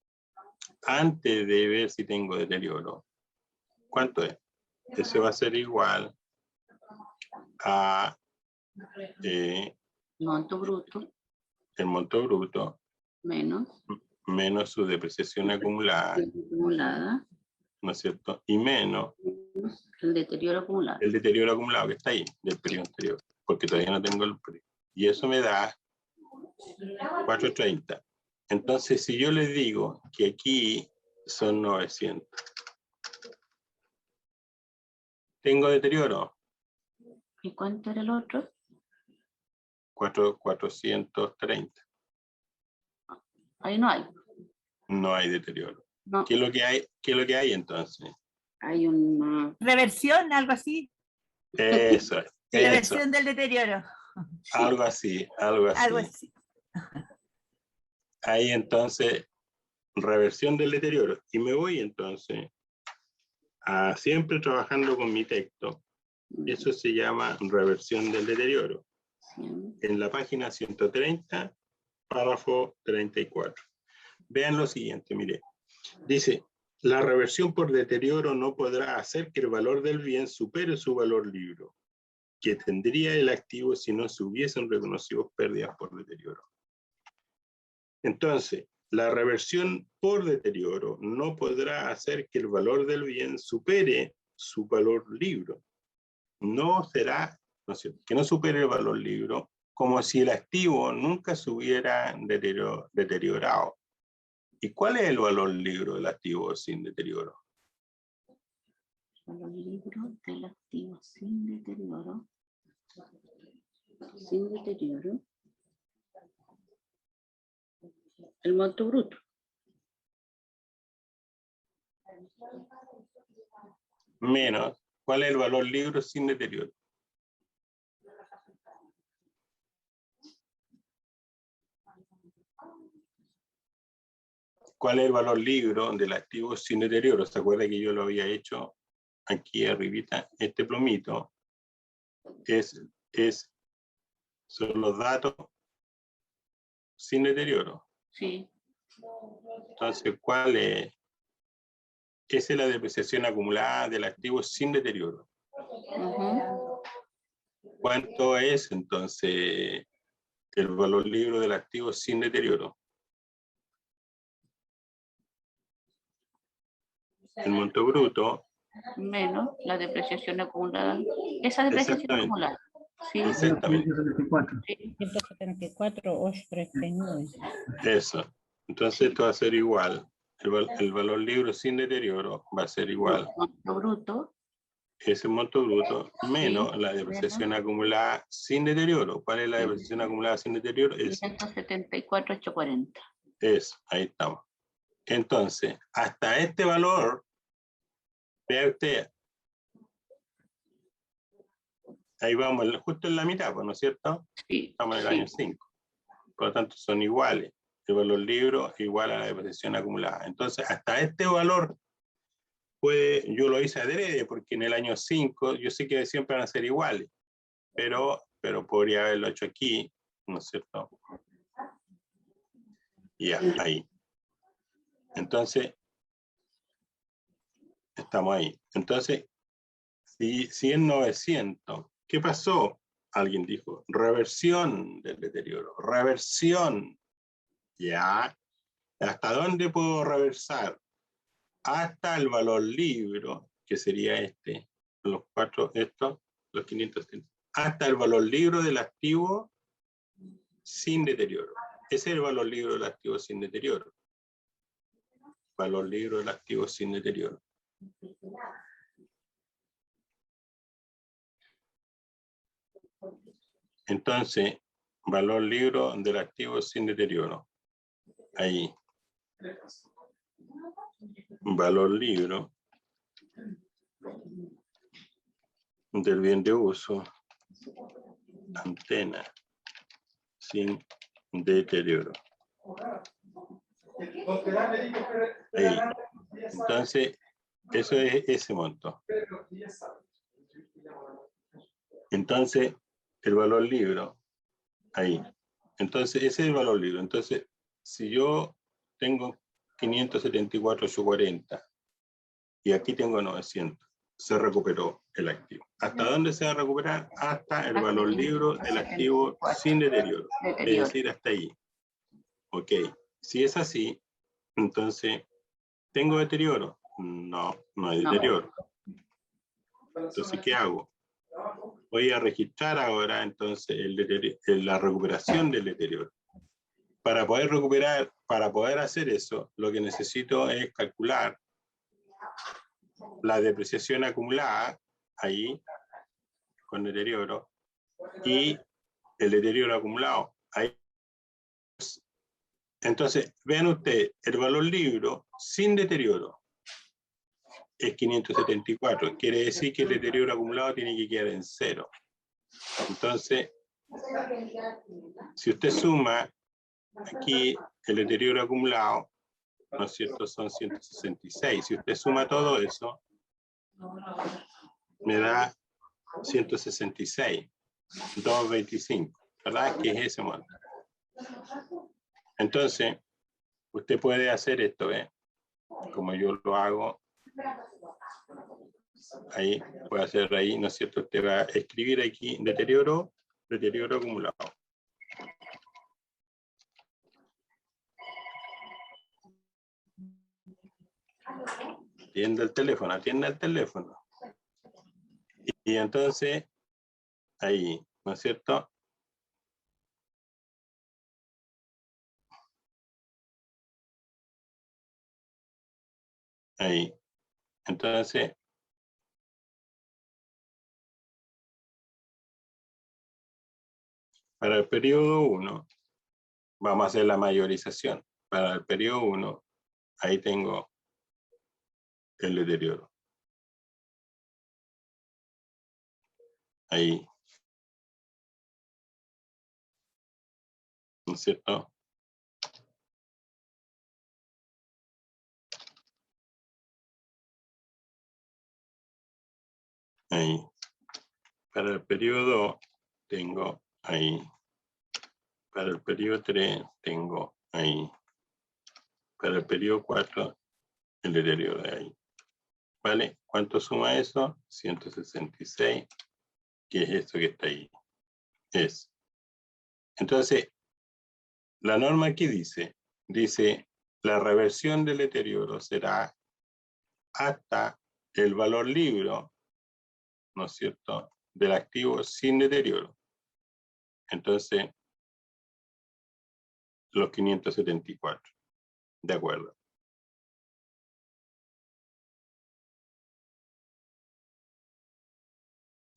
antes de ver si tengo deterioro, ¿cuánto es? Ese va a ser igual a Monto bruto el monto bruto menos su depreciación acumulada, ¿no es cierto? Y menos el deterioro acumulado. el deterioro acumulado que está ahí, del periodo anterior, porque todavía no tengo el periodo. Y eso me da 430. Entonces, si yo les digo que aquí son 900, ¿tengo deterioro? ¿Y cuánto era el otro? 430. Ahí no hay. No hay deterioro. No. ¿Qué es lo que hay? ¿Qué es lo que hay entonces? Hay una Reversión, algo así. Eso es. Eso. Reversión del deterioro. Algo así, algo así. Algo así. Ahí entonces, reversión del deterioro. Y me voy entonces a siempre trabajando con mi texto. Eso se llama reversión del deterioro. En la página 130, párrafo 34. Vean lo siguiente, mire. Dice, la reversión por deterioro no podrá hacer que el valor del bien supere su valor libro, que tendría el activo si no se hubiesen reconocido pérdidas por deterioro. Entonces, la reversión por deterioro no podrá hacer que el valor del bien supere su valor libro. No será, ¿no es cierto?, que no supere el valor libro, como si el activo nunca se hubiera deteriorado. ¿Y cuál es el valor libro del activo sin deterioro? el valor libro del activo sin deterioro. Sin deterioro. El monto bruto. Menos, ¿cuál es el valor libro sin deterioro? ¿Cuál es el valor libro del activo sin deterioro? ¿Se acuerda que yo lo había hecho aquí arribita, este plomito, son los datos sin deterioro. Sí. Entonces, ¿cuál es? Esa es la depreciación acumulada del activo sin deterioro. Ujú. ¿Cuánto es entonces el valor libre del activo sin deterioro? El monto bruto. Menos la depreciación acumulada. Esa depreciación Exactamente. acumulada. Sí. Exactamente. 174. Sí. 174,839. Eso. Entonces esto va a ser igual. El valor libre sin deterioro va a ser igual. Monto bruto. Ese monto bruto menos la depreciación acumulada sin deterioro. ¿Cuál es la depreciación acumulada sin deterioro? Es 574,840. eso. Ahí estamos. Entonces, hasta este valor, vea usted, ahí vamos justo en la mitad, ¿no es cierto? Sí. Estamos en el Sí. año 5. Por lo tanto, son iguales. El valor libre igual a la depreciación acumulada. Entonces, hasta este valor, yo lo hice adrede, porque en el año 5 yo sé que siempre van a ser iguales, pero podría haberlo hecho aquí, ¿no es cierto? Ya, ahí. Entonces, estamos ahí. Entonces, si en 900, ¿qué pasó? Alguien dijo, reversión del deterioro, reversión. Ya, ¿hasta dónde puedo reversar? Hasta el valor libre, que sería los 570, hasta el valor libre del activo sin deterioro. Ese es el valor libre del activo sin deterioro. Valor libre del activo sin deterioro. Entonces, valor libre del activo sin deterioro. Ahí. Valor libre del bien de uso. Antena sin deterioro. Ahí. Entonces, eso es ese monto. Entonces, el valor libre, ahí. Entonces, ese es el valor libre. Entonces, si yo tengo 574,840 y aquí tengo 900, se recuperó el activo. ¿Hasta dónde se va a recuperar? Hasta el valor libre del activo sin deterioro. Es decir, hasta ahí. Ok. Si es así, entonces, ¿tengo deterioro? No, no hay deterioro. Entonces, ¿qué hago? Voy a registrar ahora entonces la recuperación del deterioro. Para poder hacer eso, lo que necesito es calcular la depreciación acumulada, ahí, con deterioro, y el deterioro acumulado, ahí. Entonces, vean ustedes, el valor libre sin deterioro es 574. Quiere decir que el deterioro acumulado tiene que quedar en 0. Entonces, si usted suma aquí el deterioro acumulado, ¿no es cierto? Son 166. Si usted suma todo eso, me da 166, 225, ¿verdad? Que es ese monto. Entonces, usted puede hacer esto, ¿eh? Como yo lo hago, ahí, puede hacer ahí, ¿no es cierto? Usted va a escribir aquí deterioro acumulado. Atienda el teléfono. Y entonces, ahí, ¿no es cierto? Ahí. Entonces, para el periodo 1, vamos a hacer la mayorización. Para el periodo 1, ahí tengo el deterioro. Ahí. ¿No es cierto? ahí. Para el periodo 2 tengo ahí. Para el periodo 3 tengo ahí. Para el periodo 4 el deterioro de ahí. ¿Vale? ¿Cuánto suma eso? 166, que es esto que está ahí. Entonces, la norma aquí dice, la reversión del deterioro será hasta el valor libre, ¿no es cierto?, del activo sin deterioro. Entonces, los 574. De acuerdo.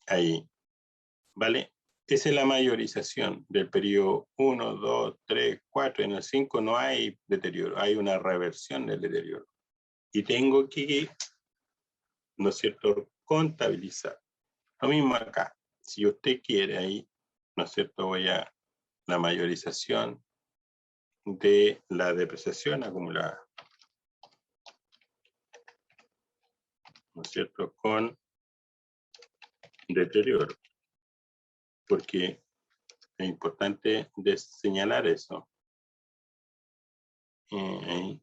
Ahí. ¿Vale? Esa es la mayorización del periodo 1, 2, 3, 4. En el 5 no hay deterioro, hay una reversión del deterioro. Y tengo que, ¿no es cierto?, contabilizar. Lo mismo acá. Si usted quiere ahí, ¿no es cierto?, voy a la mayorización de la depreciación acumulada. ¿No es cierto?, con deterioro. Porque es importante señalar eso. Ahí.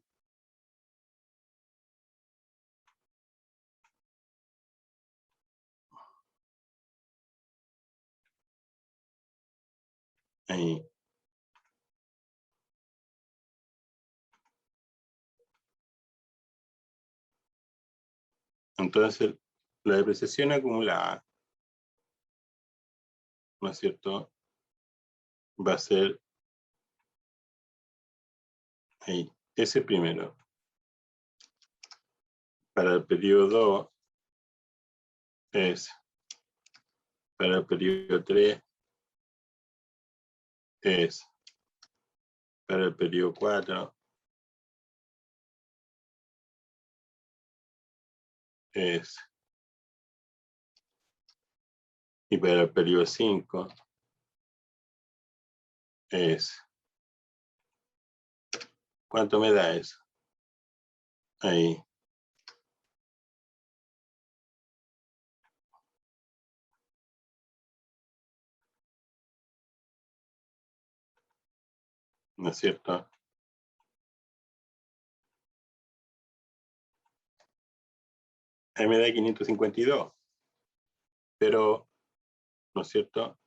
Ahí. Entonces, la depreciación acumulada, ¿no es cierto?, va a ser ahí, ese primero. Para el periodo 2 es, para el periodo 3 es, para el periodo 4 es, y para el periodo 5 es. ¿Cuánto me da eso? Ahí. ¿No es cierto? Ahí me da 552. Pero, ¿no es cierto?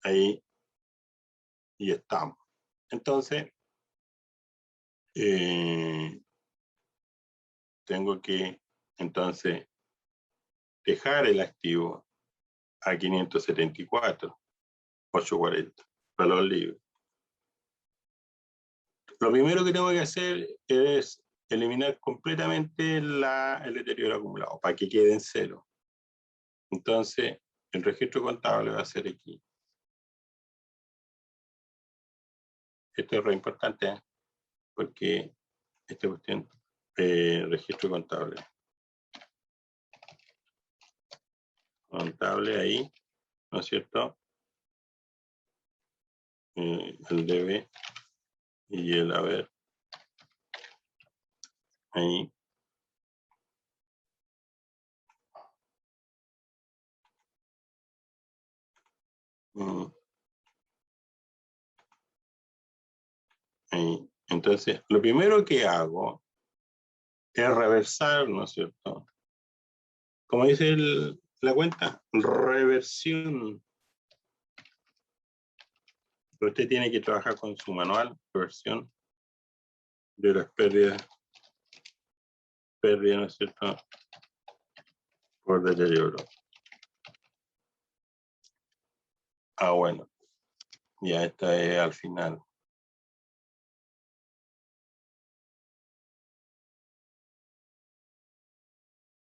Ahí y estamos. Entonces, tengo que, entonces, dejar el activo a 574, 840, valor libre. Lo primero que tengo que hacer es eliminar completamente el deterioro acumulado para que quede en cero. Entonces, el registro contable va a ser aquí. Esto es re importante, ¿eh? Porque esta cuestión, registro contable. Contable ahí, ¿no es cierto? El debe y el haber. Ahí. Ahí. Entonces, lo primero que hago es reversar, ¿no es cierto? Como dice la cuenta, reversión. Usted tiene que trabajar con su manual, reversión de las pérdidas, ¿no es cierto?, por deterioro. Ah, bueno, ya esta es al final.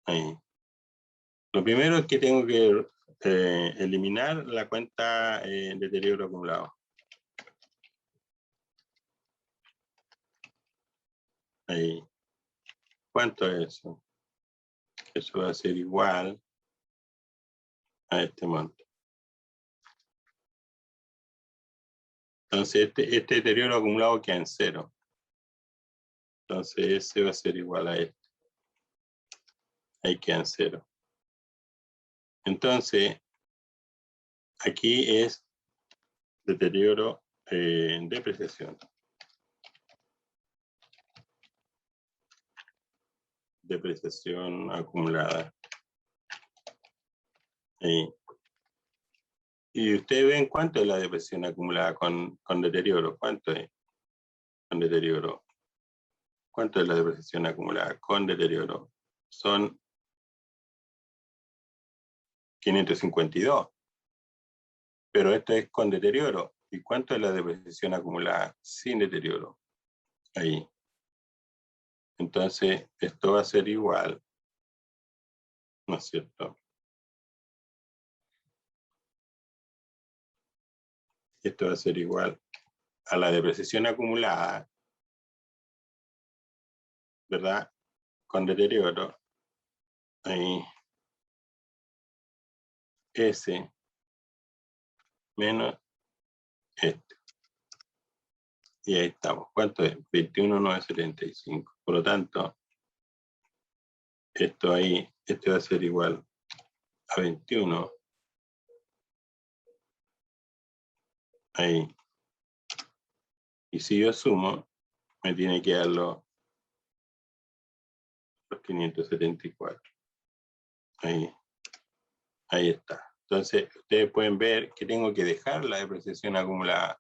Ahí. Lo primero es que tengo que eliminar la cuenta deterioro acumulado. Ahí. ¿Cuánto es eso? Eso va a ser igual a este monto. Entonces, este deterioro acumulado queda en 0. Entonces, ese va a ser igual a este. Ahí queda en 0. Entonces, aquí es deterioro, depreciación. Depreciación acumulada. Y ustedes ven cuánto es la depreciación acumulada con deterioro. ¿Cuánto es con deterioro? ¿Cuánto es la depreciación acumulada con deterioro? Son 552. Pero esto es con deterioro. ¿Y cuánto es la depreciación acumulada sin deterioro? Ahí. Entonces, esto va a ser igual, ¿no es cierto? Esto va a ser igual a la depreciación acumulada, ¿verdad? Con deterioro. Ahí. S menos este. Y ahí estamos. ¿Cuánto es? 21,975. Por lo tanto, esto ahí, este va a ser igual a 21. Ahí. Y si yo sumo, me tiene que dar los 574. Ahí. Ahí está. Entonces, ustedes pueden ver que tengo que dejar la depreciación acumulada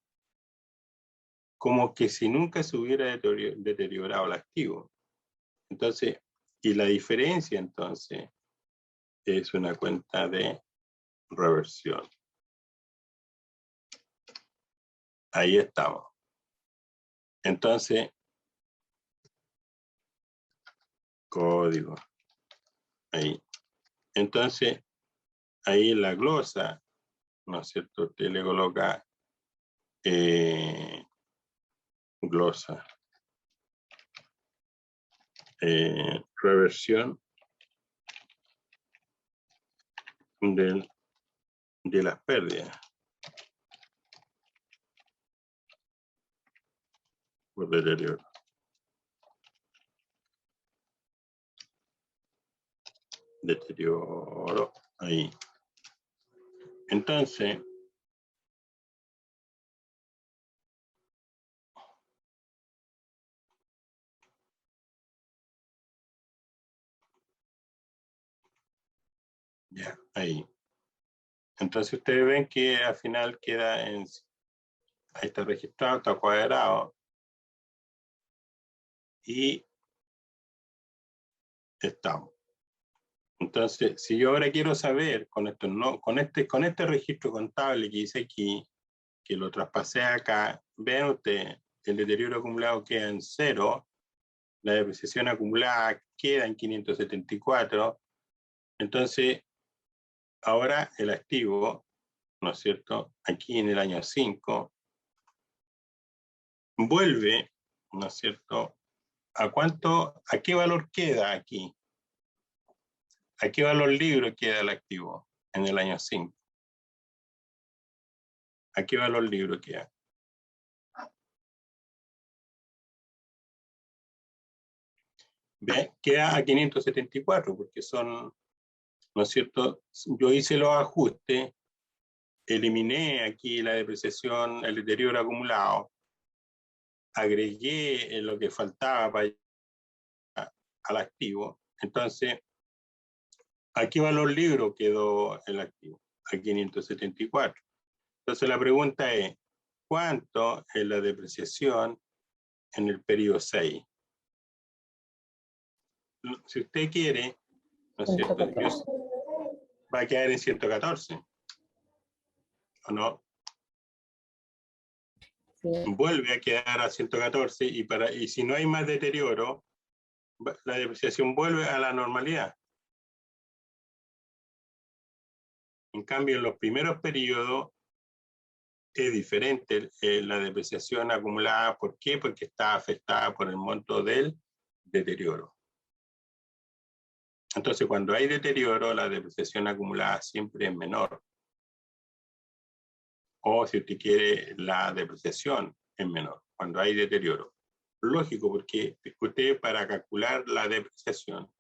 como que si nunca se hubiera deteriorado el activo. Entonces, y la diferencia entonces es una cuenta de reversión. Ahí estamos. Entonces, código. Ahí. Entonces, ahí en la glosa, ¿no es cierto? Usted le coloca glosa. Reversión de las pérdidas por deterioro. Deterioro, ahí. Entonces, ya, ahí. Entonces ustedes ven que al final queda en, ahí está registrado, está cuadrado. Y estamos. Entonces, si yo ahora quiero saber con esto, no, con este registro contable que hice aquí, que lo traspasé acá, vean ustedes, el deterioro acumulado queda en 0, la depreciación acumulada queda en 574. Entonces, ahora el activo, ¿no es cierto? Aquí en el año 5, vuelve, ¿no es cierto? ¿A cuánto, a qué valor queda aquí? ¿A qué valor libro queda el activo en el año 5? ¿A qué valor libro queda? ¿Ve? Queda a 574, porque son, ¿no es cierto? Yo hice los ajustes, eliminé aquí la depreciación, el deterioro acumulado, agregué lo que faltaba para al activo. Entonces, ¿a qué valor libro quedó el activo? A 574. Entonces la pregunta es, ¿cuánto es la depreciación en el periodo 6? Si usted quiere, ¿no es cierto? Va a quedar en 114. ¿O no? Sí. Vuelve a quedar a 114 y si no hay más deterioro, la depreciación vuelve a la normalidad. En cambio, en los primeros periodos es diferente la depreciación acumulada. ¿Por qué? Porque está afectada por el monto del deterioro. Entonces, cuando hay deterioro, la depreciación acumulada siempre es menor. O si usted quiere, la depreciación es menor cuando hay deterioro. Lógico, porque usted para calcular la depreciación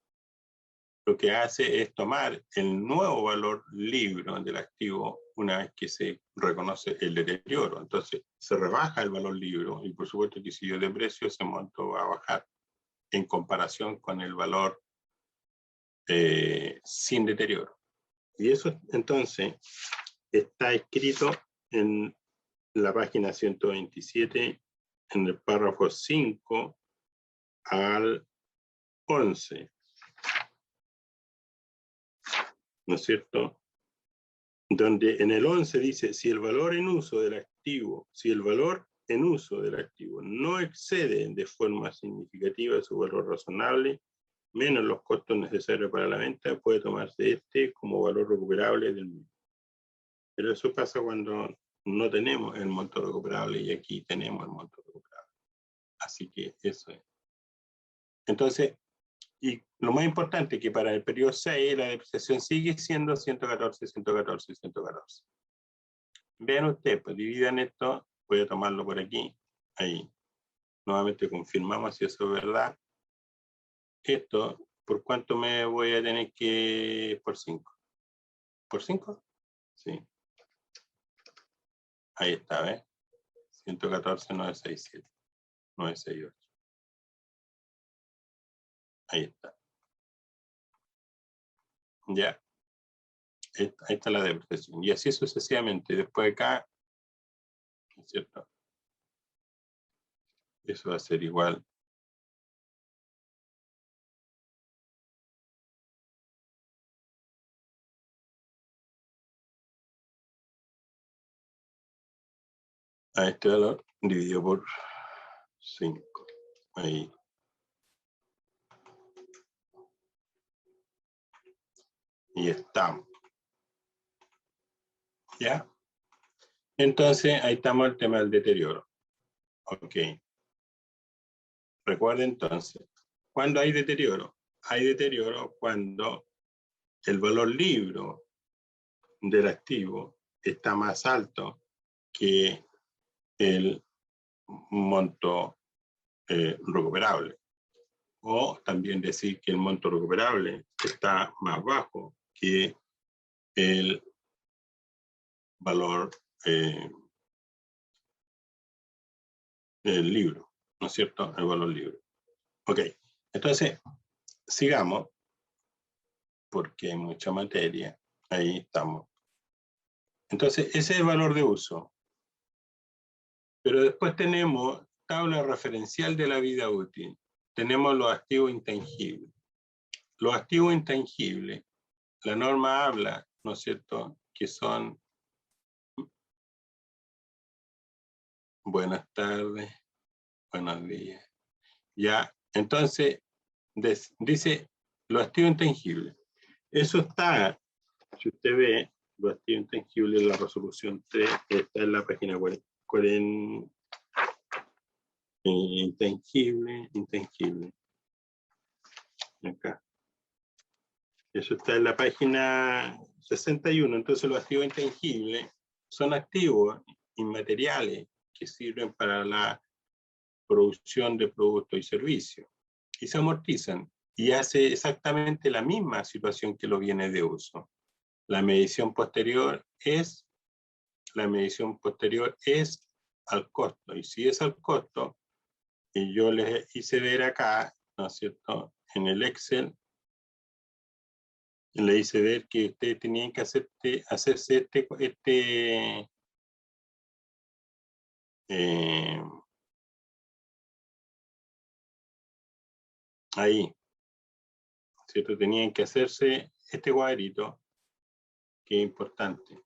lo que hace es tomar el nuevo valor libro del activo una vez que se reconoce el deterioro. Entonces, se rebaja el valor libro y por supuesto que si yo deprecio, ese monto va a bajar en comparación con el valor sin deterioro. Y eso entonces está escrito en la página 127, en el párrafo 5 al 11. ¿No es cierto? Donde en el 11 dice, si el valor en uso del activo no excede de forma significativa su valor razonable, menos los costos necesarios para la venta, puede tomarse este como valor recuperable del mismo. Pero eso pasa cuando no tenemos el monto recuperable y aquí tenemos el monto recuperable. Así que eso es. Entonces, y lo más importante es que para el periodo 6 la depreciación sigue siendo 114, 114, 114. Vean ustedes, pues dividan esto, voy a tomarlo por aquí, ahí. Nuevamente confirmamos si eso es verdad. Esto, ¿por cuánto me voy a tener que...? Por 5. ¿Por 5? Sí. Ahí está, ¿ves? 114, 967, 968. Ahí está. Ya. Ahí está la depreciación. Y así sucesivamente. Después acá, ¿no es cierto? Eso va a ser igual. A este valor dividido por 5. Ahí. Y estamos. ¿Ya? Entonces, ahí estamos el tema del deterioro. Ok. Recuerden entonces, ¿cuándo hay deterioro? Hay deterioro cuando el valor libro del activo está más alto que el monto recuperable. O también decir que el monto recuperable está más bajo que el valor del libro, ¿no es cierto? El valor libre. Ok, entonces, sigamos, porque hay mucha materia. Ahí estamos. Entonces, ese es el valor de uso. Pero después tenemos tabla referencial de la vida útil. Tenemos los activos intangibles. Los activos intangibles, la norma habla, ¿no es cierto?, que son... Buenas tardes, buenos días. Ya, entonces, dice los activos intangibles. Eso está, si usted ve, los activos intangibles, la resolución 3, está en la página 40. Intangible. Acá. Eso está en la página 61. Entonces los activos intangibles son activos inmateriales que sirven para la producción de productos y servicios y se amortizan y hace exactamente la misma situación que los bienes de uso. La medición posterior es al costo, y si es al costo, y yo les hice ver acá, ¿no es cierto?, en el Excel, le hice ver que ustedes tenían que hacerse ahí, ¿cierto? Tenían que hacerse este cuadrito, que es importante.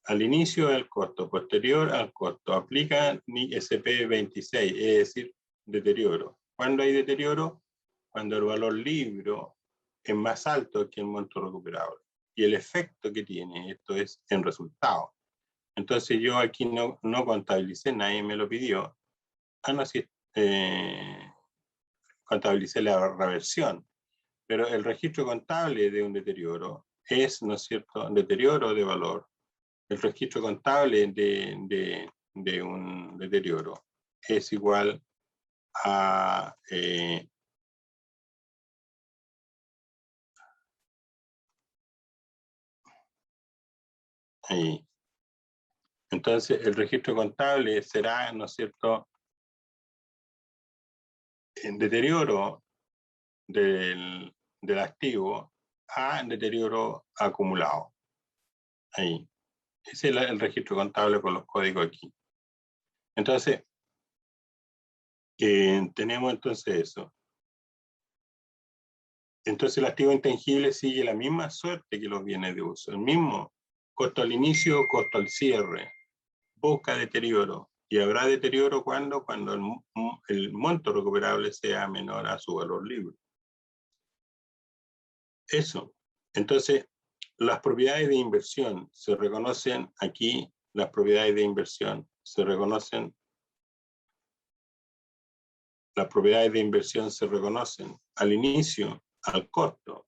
Al inicio del costo, posterior al costo, aplica NISP 26, es decir, deterioro. ¿Cuándo hay deterioro? Cuando el valor libro es más alto que el monto recuperable. Y el efecto que tiene esto es en resultado. Entonces yo aquí no contabilicé, nadie me lo pidió. No, sí, contabilicé la reversión. Pero el registro contable de un deterioro es, ¿no es cierto?, deterioro de valor. El registro contable de un deterioro es igual a Ahí. Entonces, el registro contable será, ¿no es cierto?, en deterioro del activo a deterioro acumulado. Ahí. Ese es el registro contable con los códigos aquí. Entonces, tenemos entonces eso. Entonces, el activo intangible sigue la misma suerte que los bienes de uso. El mismo costo al inicio, costo al cierre. Busca deterioro. Y habrá deterioro cuando el monto recuperable sea menor a su valor libre. Eso. Entonces, las propiedades de inversión se reconocen aquí, las propiedades de inversión se reconocen, las propiedades de inversión se reconocen al inicio, al costo.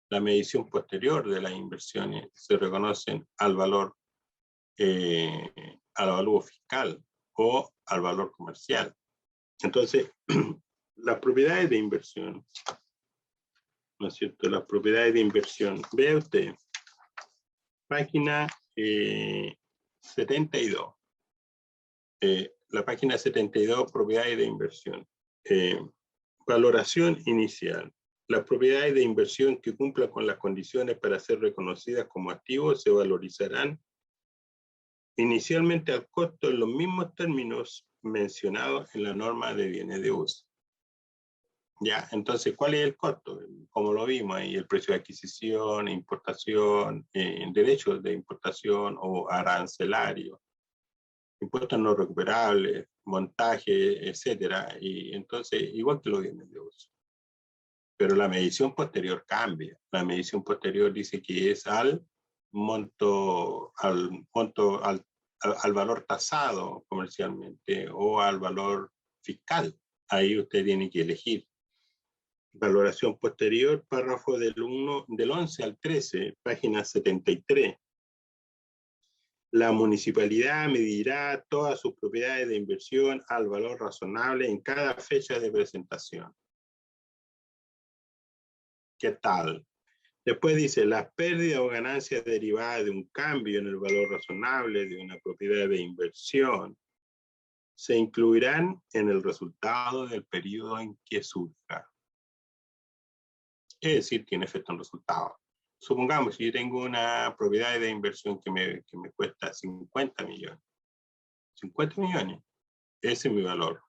La medición posterior de las inversiones se reconocen al valor, al valor fiscal o al valor comercial. Entonces, las propiedades de inversión, ¿no es cierto? Las propiedades de inversión. Vea usted, página 72. La página 72, propiedades de inversión. Valoración inicial. Las propiedades de inversión que cumplan con las condiciones para ser reconocidas como activos se valorizarán inicialmente al costo en los mismos términos mencionados en la norma de bienes de uso. Ya, entonces, ¿cuál es el costo? Como lo vimos ahí, el precio de adquisición, importación, derechos de importación o arancelario, impuestos no recuperables, montaje, etcétera. Y entonces, igual que los bienes de uso. Pero la medición posterior cambia. La medición posterior dice que es al valor tasado comercialmente o al valor fiscal. Ahí usted tiene que elegir. Valoración posterior, párrafo del 11 al 13, página 73. La municipalidad medirá todas sus propiedades de inversión al valor razonable en cada fecha de presentación. ¿Qué tal? Después dice, las pérdidas o ganancias derivadas de un cambio en el valor razonable de una propiedad de inversión se incluirán en el resultado del periodo en que surja. Es decir, tiene efecto en resultado. Supongamos que yo tengo una propiedad de inversión que me cuesta 50 millones. 50 millones, ese es mi valor.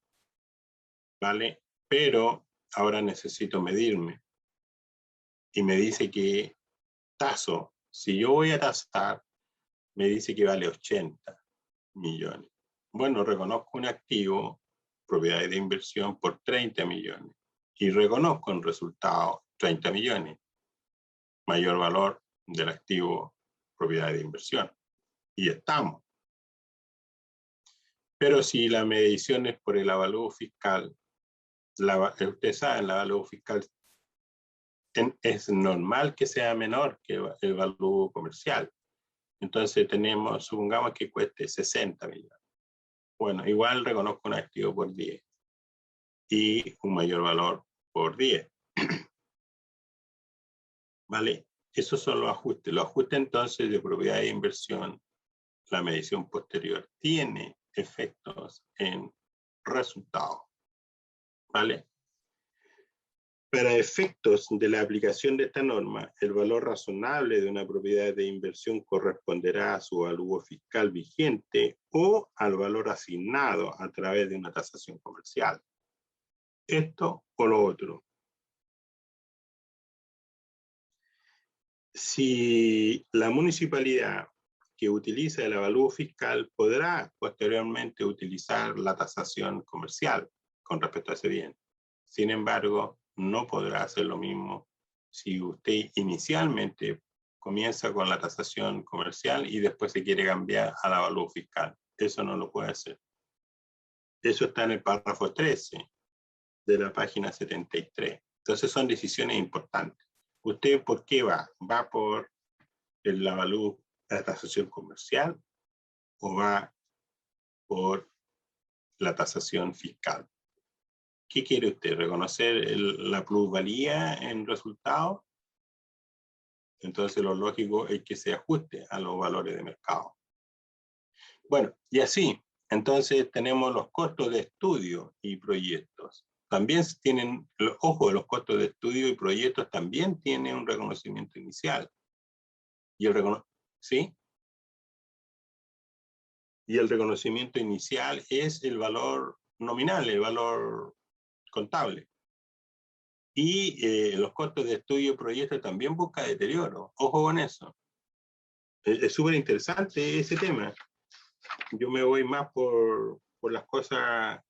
¿Vale? Pero ahora necesito medirme. Y me dice que taso, si yo voy a tasar, me dice que vale 80 millones. Bueno, reconozco un activo, propiedad de inversión, por 30 millones. Y reconozco en resultado 30 millones. Mayor valor del activo, propiedad de inversión. Y estamos. Pero si la medición es por el avalúo fiscal, ustedes saben, el avalúo fiscal es normal que sea menor que el avalúo comercial. Entonces supongamos que cueste 60 millones. Bueno, igual reconozco un activo por 10 y un mayor valor por 10. ¿Vale? Esos son los ajustes. Los ajustes entonces de propiedad de inversión, la medición posterior, tiene efectos en resultados. ¿Vale? Para efectos de la aplicación de esta norma, el valor razonable de una propiedad de inversión corresponderá a su avalúo fiscal vigente o al valor asignado a través de una tasación comercial. Esto o lo otro. Si la municipalidad que utiliza el avalúo fiscal podrá posteriormente utilizar la tasación comercial con respecto a ese bien. Sin embargo, no podrá hacer lo mismo si usted inicialmente comienza con la tasación comercial y después se quiere cambiar al avalúo fiscal. Eso no lo puede hacer. Eso está en el párrafo 13 de la página 73. Entonces son decisiones importantes. ¿Usted por qué va? ¿Va por el avalúo de la tasación comercial o va por la tasación fiscal? ¿Qué quiere usted? ¿Reconocer la plusvalía en resultado Entonces lo lógico es que se ajuste a los valores de mercado. Bueno, y así, entonces tenemos los costos de estudio y proyectos. También tienen, ojo, los costos de estudio y proyectos también tienen un reconocimiento inicial. Y ¿sí? Y el reconocimiento inicial es el valor nominal, el valor contable. Y los costos de estudio y proyectos también busca deterioro. Ojo con eso. Es súper interesante ese tema. Yo me voy más por las cosas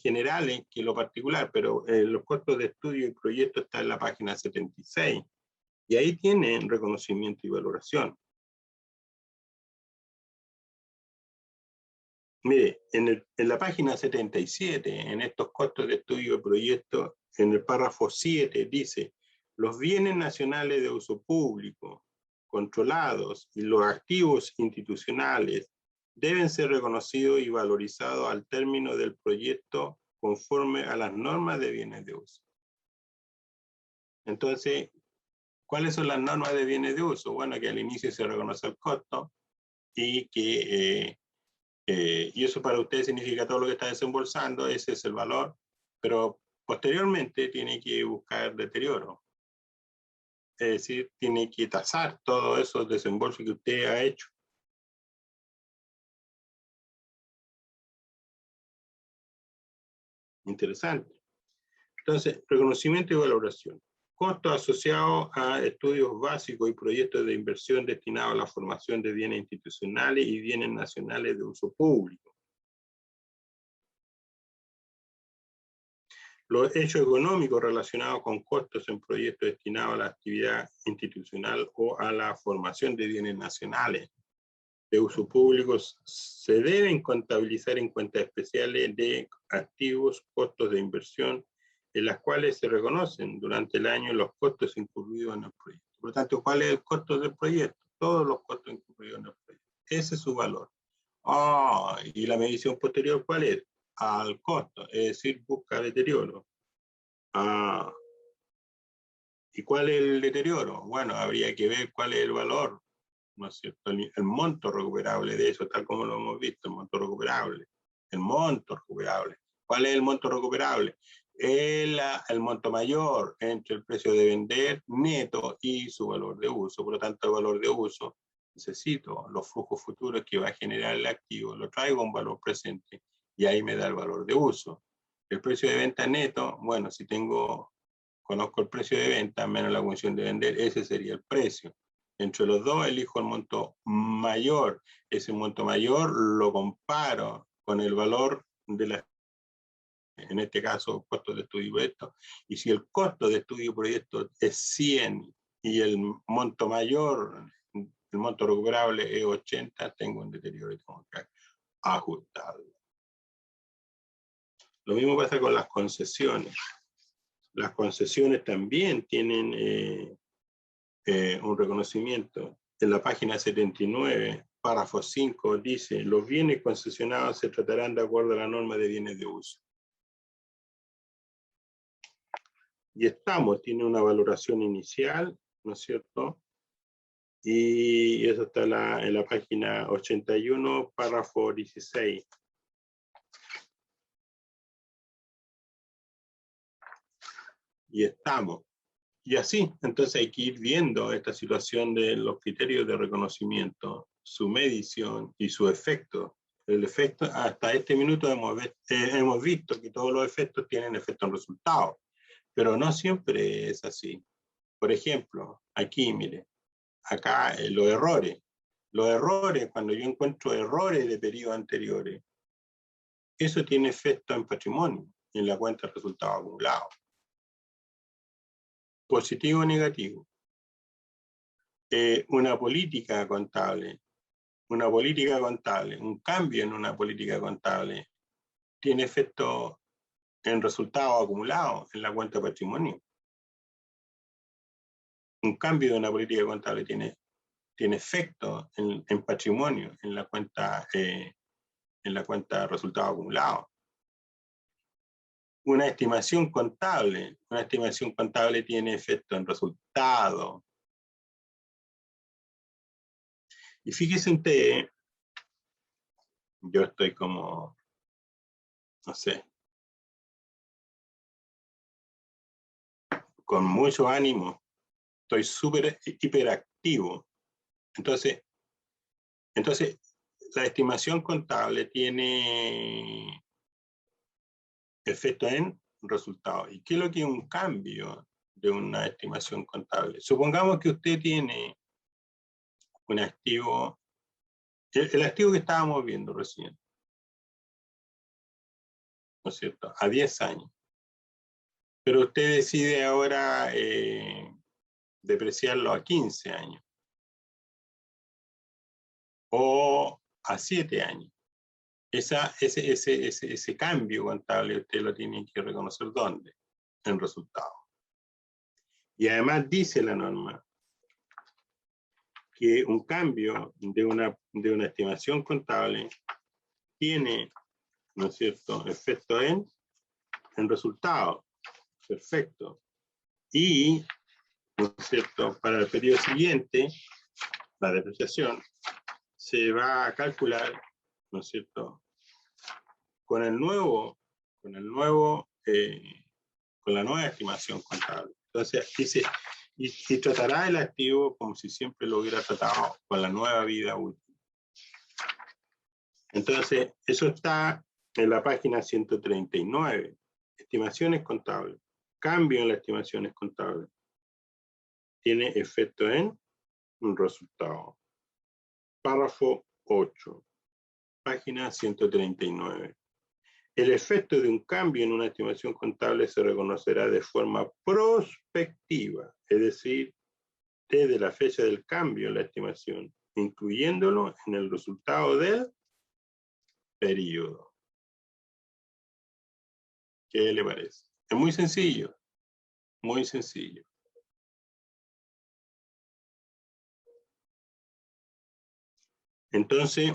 generales que lo particular, pero los costos de estudio y proyectos están en la página 76. Y ahí tienen reconocimiento y valoración. Mire, en la página 77, en estos costos de estudio y proyectos, en el párrafo 7 dice, los bienes nacionales de uso público, controlados y los activos institucionales deben ser reconocidos y valorizados al término del proyecto conforme a las normas de bienes de uso. Entonces, ¿cuáles son las normas de bienes de uso? Bueno, que al inicio se reconoce el costo y que... y eso para usted significa todo lo que está desembolsando, ese es el valor, pero posteriormente tiene que buscar deterioro. Es decir, tiene que tasar todos esos desembolsos que usted ha hecho. Interesante. Entonces, reconocimiento y valoración. Costos asociados a estudios básicos y proyectos de inversión destinados a la formación de bienes institucionales y bienes nacionales de uso público. Los hechos económicos relacionados con costos en proyectos destinados a la actividad institucional o a la formación de bienes nacionales de uso público se deben contabilizar en cuentas especiales de activos, costos de inversión, en las cuales se reconocen durante el año los costos incurridos en el proyecto. Por lo tanto, ¿cuál es el costo del proyecto? Todos los costos incurridos en el proyecto. Ese es su valor. ¿Y la medición posterior cuál es? Al costo, es decir, busca deterioro. ¿Y cuál es el deterioro? Bueno, habría que ver cuál es el valor, ¿no es cierto? El monto recuperable de eso, tal como lo hemos visto, el monto recuperable. El monto recuperable. ¿Cuál es el monto recuperable? El monto mayor entre el precio de vender neto y su valor de uso. Por lo tanto, el valor de uso, necesito los flujos futuros que va a generar el activo, lo traigo a un valor presente y ahí me da el valor de uso. El precio de venta neto, bueno, si conozco el precio de venta menos la comisión de vender, ese sería el precio. Entre los dos elijo el monto mayor. Ese monto mayor lo comparo con el valor de la, en este caso, costo de estudio y proyecto. Y si el costo de estudio y proyecto es 100 y el monto mayor, el monto recuperable es 80, tengo un deterioro y tengo que ajustarlo. Lo mismo pasa con las concesiones. Las concesiones también tienen un reconocimiento. En la página 79, párrafo 5, dice, los bienes concesionados se tratarán de acuerdo a la norma de bienes de uso. Y tiene una valoración inicial, ¿no es cierto? Y eso está en la página 81, párrafo 16. Y Y así, entonces hay que ir viendo esta situación de los criterios de reconocimiento, su medición y su efecto. El efecto, hasta este minuto hemos visto que todos los efectos tienen efecto en resultados, pero no siempre es así. Por ejemplo, aquí, mire, acá los errores. Los errores, cuando yo encuentro errores de periodos anteriores, eso tiene efecto en patrimonio, en la cuenta de resultados acumulados. Positivo o negativo. Una política contable, un cambio en una política contable, tiene efecto en resultados acumulados en la cuenta de patrimonio. Un cambio de una política contable tiene efecto en patrimonio, en la cuenta de resultados acumulados. Una estimación contable tiene efecto en resultado. Y fíjese usted, yo estoy como, no sé, con mucho ánimo, estoy súper hiperactivo. Entonces, la estimación contable tiene efecto en resultados. ¿Y qué es lo que es un cambio de una estimación contable? Supongamos que usted tiene un activo, el activo que estábamos viendo recién, ¿no es cierto? A 10 años. Pero usted decide ahora depreciarlo a 15 años. O a 7 años. Ese cambio contable usted lo tiene que reconocer ¿dónde? En resultado. Y además dice la norma que un cambio de una estimación contable tiene, ¿no es cierto?, efecto en resultado. Perfecto. Y, ¿no es cierto?, para el periodo siguiente, la depreciación se va a calcular, ¿no es cierto?, con la nueva estimación contable. Entonces, dice, y tratará el activo como si siempre lo hubiera tratado con la nueva vida útil. Entonces, eso está en la página 139. Estimaciones contables. Cambio en las estimaciones contables. Tiene efecto en un resultado. Párrafo 8. Página 139. El efecto de un cambio en una estimación contable se reconocerá de forma prospectiva, es decir, desde la fecha del cambio en la estimación, incluyéndolo en el resultado del periodo. ¿Qué le parece? Es muy sencillo, muy sencillo. Entonces,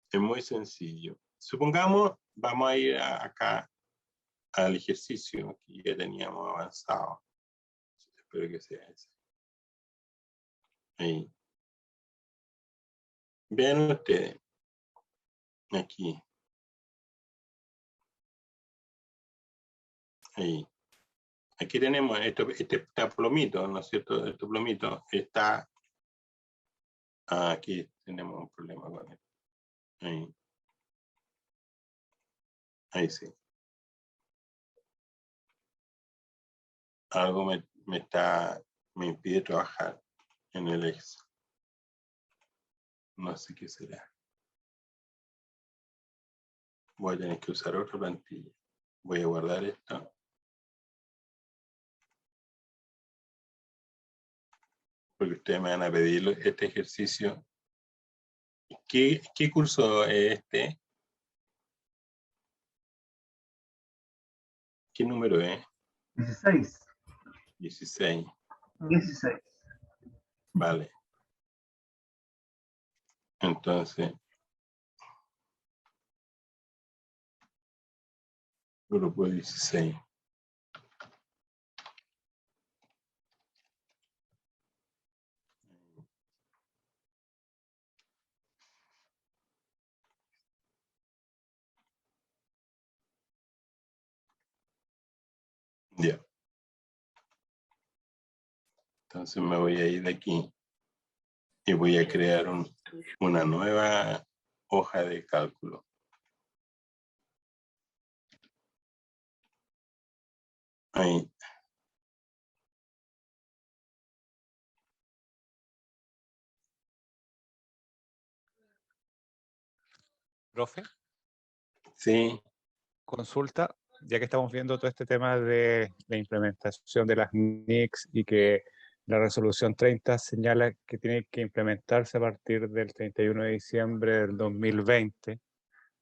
es muy sencillo. Supongamos, vamos a ir acá al ejercicio que ya teníamos avanzado. Espero que sea ese. Ahí. Vean ustedes. Aquí. Ahí. Aquí tenemos este plomito, ¿no es cierto? Este plomito está. Aquí tenemos un problema con esto. Ahí. Ahí sí. Algo me impide trabajar en el Excel. No sé qué será. Voy a tener que usar otra plantilla. Voy a guardar esto. Porque ustedes me van a pedir este ejercicio. ¿Qué curso es este? ¿Qué número es? 16. 16. 16. Vale. Entonces, grupo 16. Ya. Entonces me voy a ir de aquí y voy a crear una nueva hoja de cálculo. Ahí. Profe, Sí. consulta, ya que estamos viendo todo este tema de la implementación de las NICs y que la resolución 30 señala que tiene que implementarse a partir del 31 de diciembre del 2020,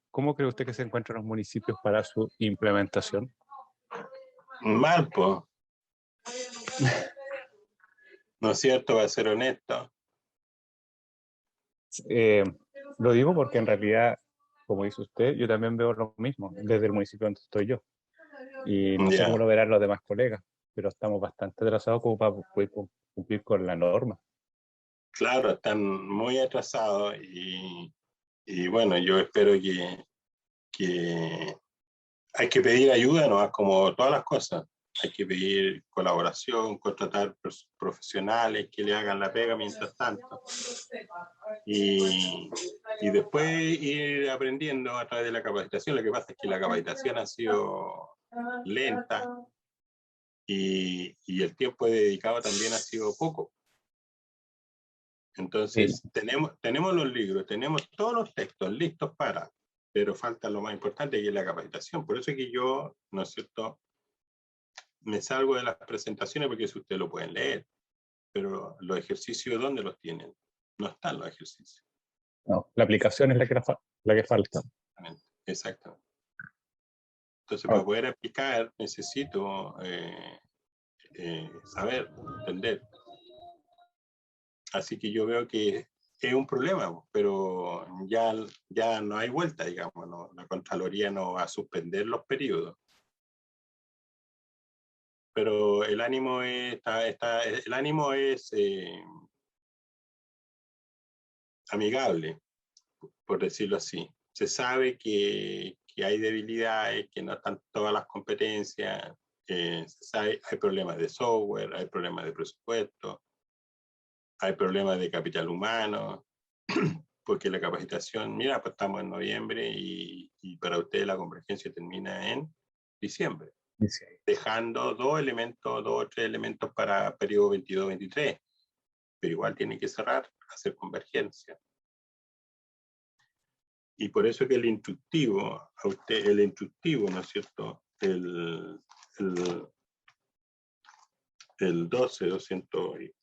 ¿cómo cree usted que se encuentran los municipios para su implementación? Mal, pues. ¿No es cierto? Va a ser honesto. Lo digo porque en realidad, como dice usted, yo también veo lo mismo desde el municipio donde estoy yo. Y no sé Ya. cómo lo verán los demás colegas, pero estamos bastante atrasados como para poder cumplir con la norma. Claro, están muy atrasados y bueno, yo espero que hay que pedir ayuda, ¿no? Como todas las cosas. Hay que pedir colaboración, contratar profesionales que le hagan la pega mientras tanto. Y después ir aprendiendo a través de la capacitación. Lo que pasa es que la capacitación ha sido lenta y el tiempo dedicado también ha sido poco. Entonces, tenemos los libros, tenemos todos los textos listos pero falta lo más importante, que es la capacitación. Por eso es que yo, ¿no es cierto?, me salgo de las presentaciones, porque si ustedes lo pueden leer, pero los ejercicios, ¿dónde los tienen? No están los ejercicios. No, la aplicación es la que falta. Exactamente. Entonces, para poder aplicar, necesito saber, entender. Así que yo veo que es un problema, pero ya no hay vuelta, digamos, ¿no? La Contraloría no va a suspender los periodos. Pero el ánimo es amigable, por decirlo así. Se sabe que hay debilidades, que no están todas las competencias, se sabe, hay problemas de software, hay problemas de presupuesto, hay problemas de capital humano, porque la capacitación, mira, pues estamos en noviembre y para ustedes la convergencia termina en diciembre. Dejando 2 o 3 elementos para periodo 22-23, pero igual tiene que cerrar, hacer convergencia. Y por eso que el instructivo, ¿no es cierto? El 12-200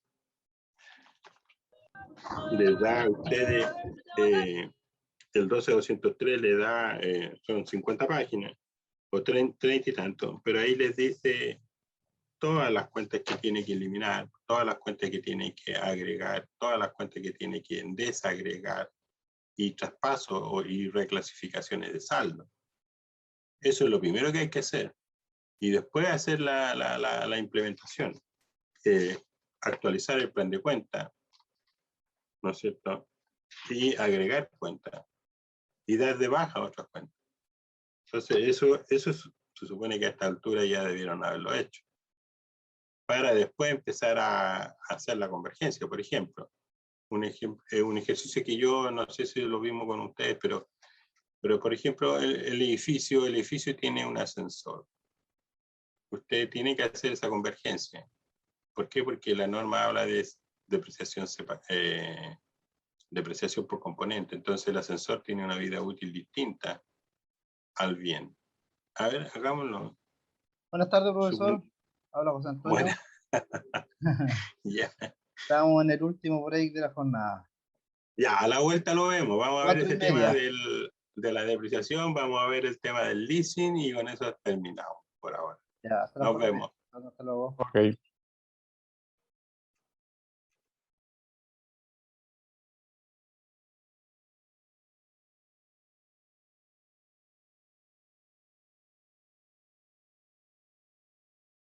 le da a ustedes, el 12-203 le da, son 50 páginas, o 30 y tanto, pero ahí les dice todas las cuentas que tiene que eliminar, todas las cuentas que tiene que agregar, todas las cuentas que tiene que desagregar, y traspaso y reclasificaciones de saldo. Eso es lo primero que hay que hacer. Y después hacer la implementación. Actualizar el plan de cuenta, ¿no es cierto? Y agregar cuentas. Y dar de baja otras cuentas. Entonces, eso se supone que a esta altura ya debieron haberlo hecho. Para después empezar a hacer la convergencia, por ejemplo. Un ejercicio que yo no sé si lo vimos con ustedes, pero por ejemplo, el edificio tiene un ascensor. Usted tiene que hacer esa convergencia. ¿Por qué? Porque la norma habla de depreciación por componente. Entonces el ascensor tiene una vida útil distinta al bien. A ver, hagámoslo. Buenas tardes, profesor. Habla José Antonio. Bueno. Ya. Estamos en el último break de la jornada. Ya, a la vuelta lo vemos. Vamos a ver ese 4:30. tema de la depreciación, vamos a ver el tema del leasing y con eso terminamos por ahora. Ya, hasta Nos vemos. Hasta luego. Ok.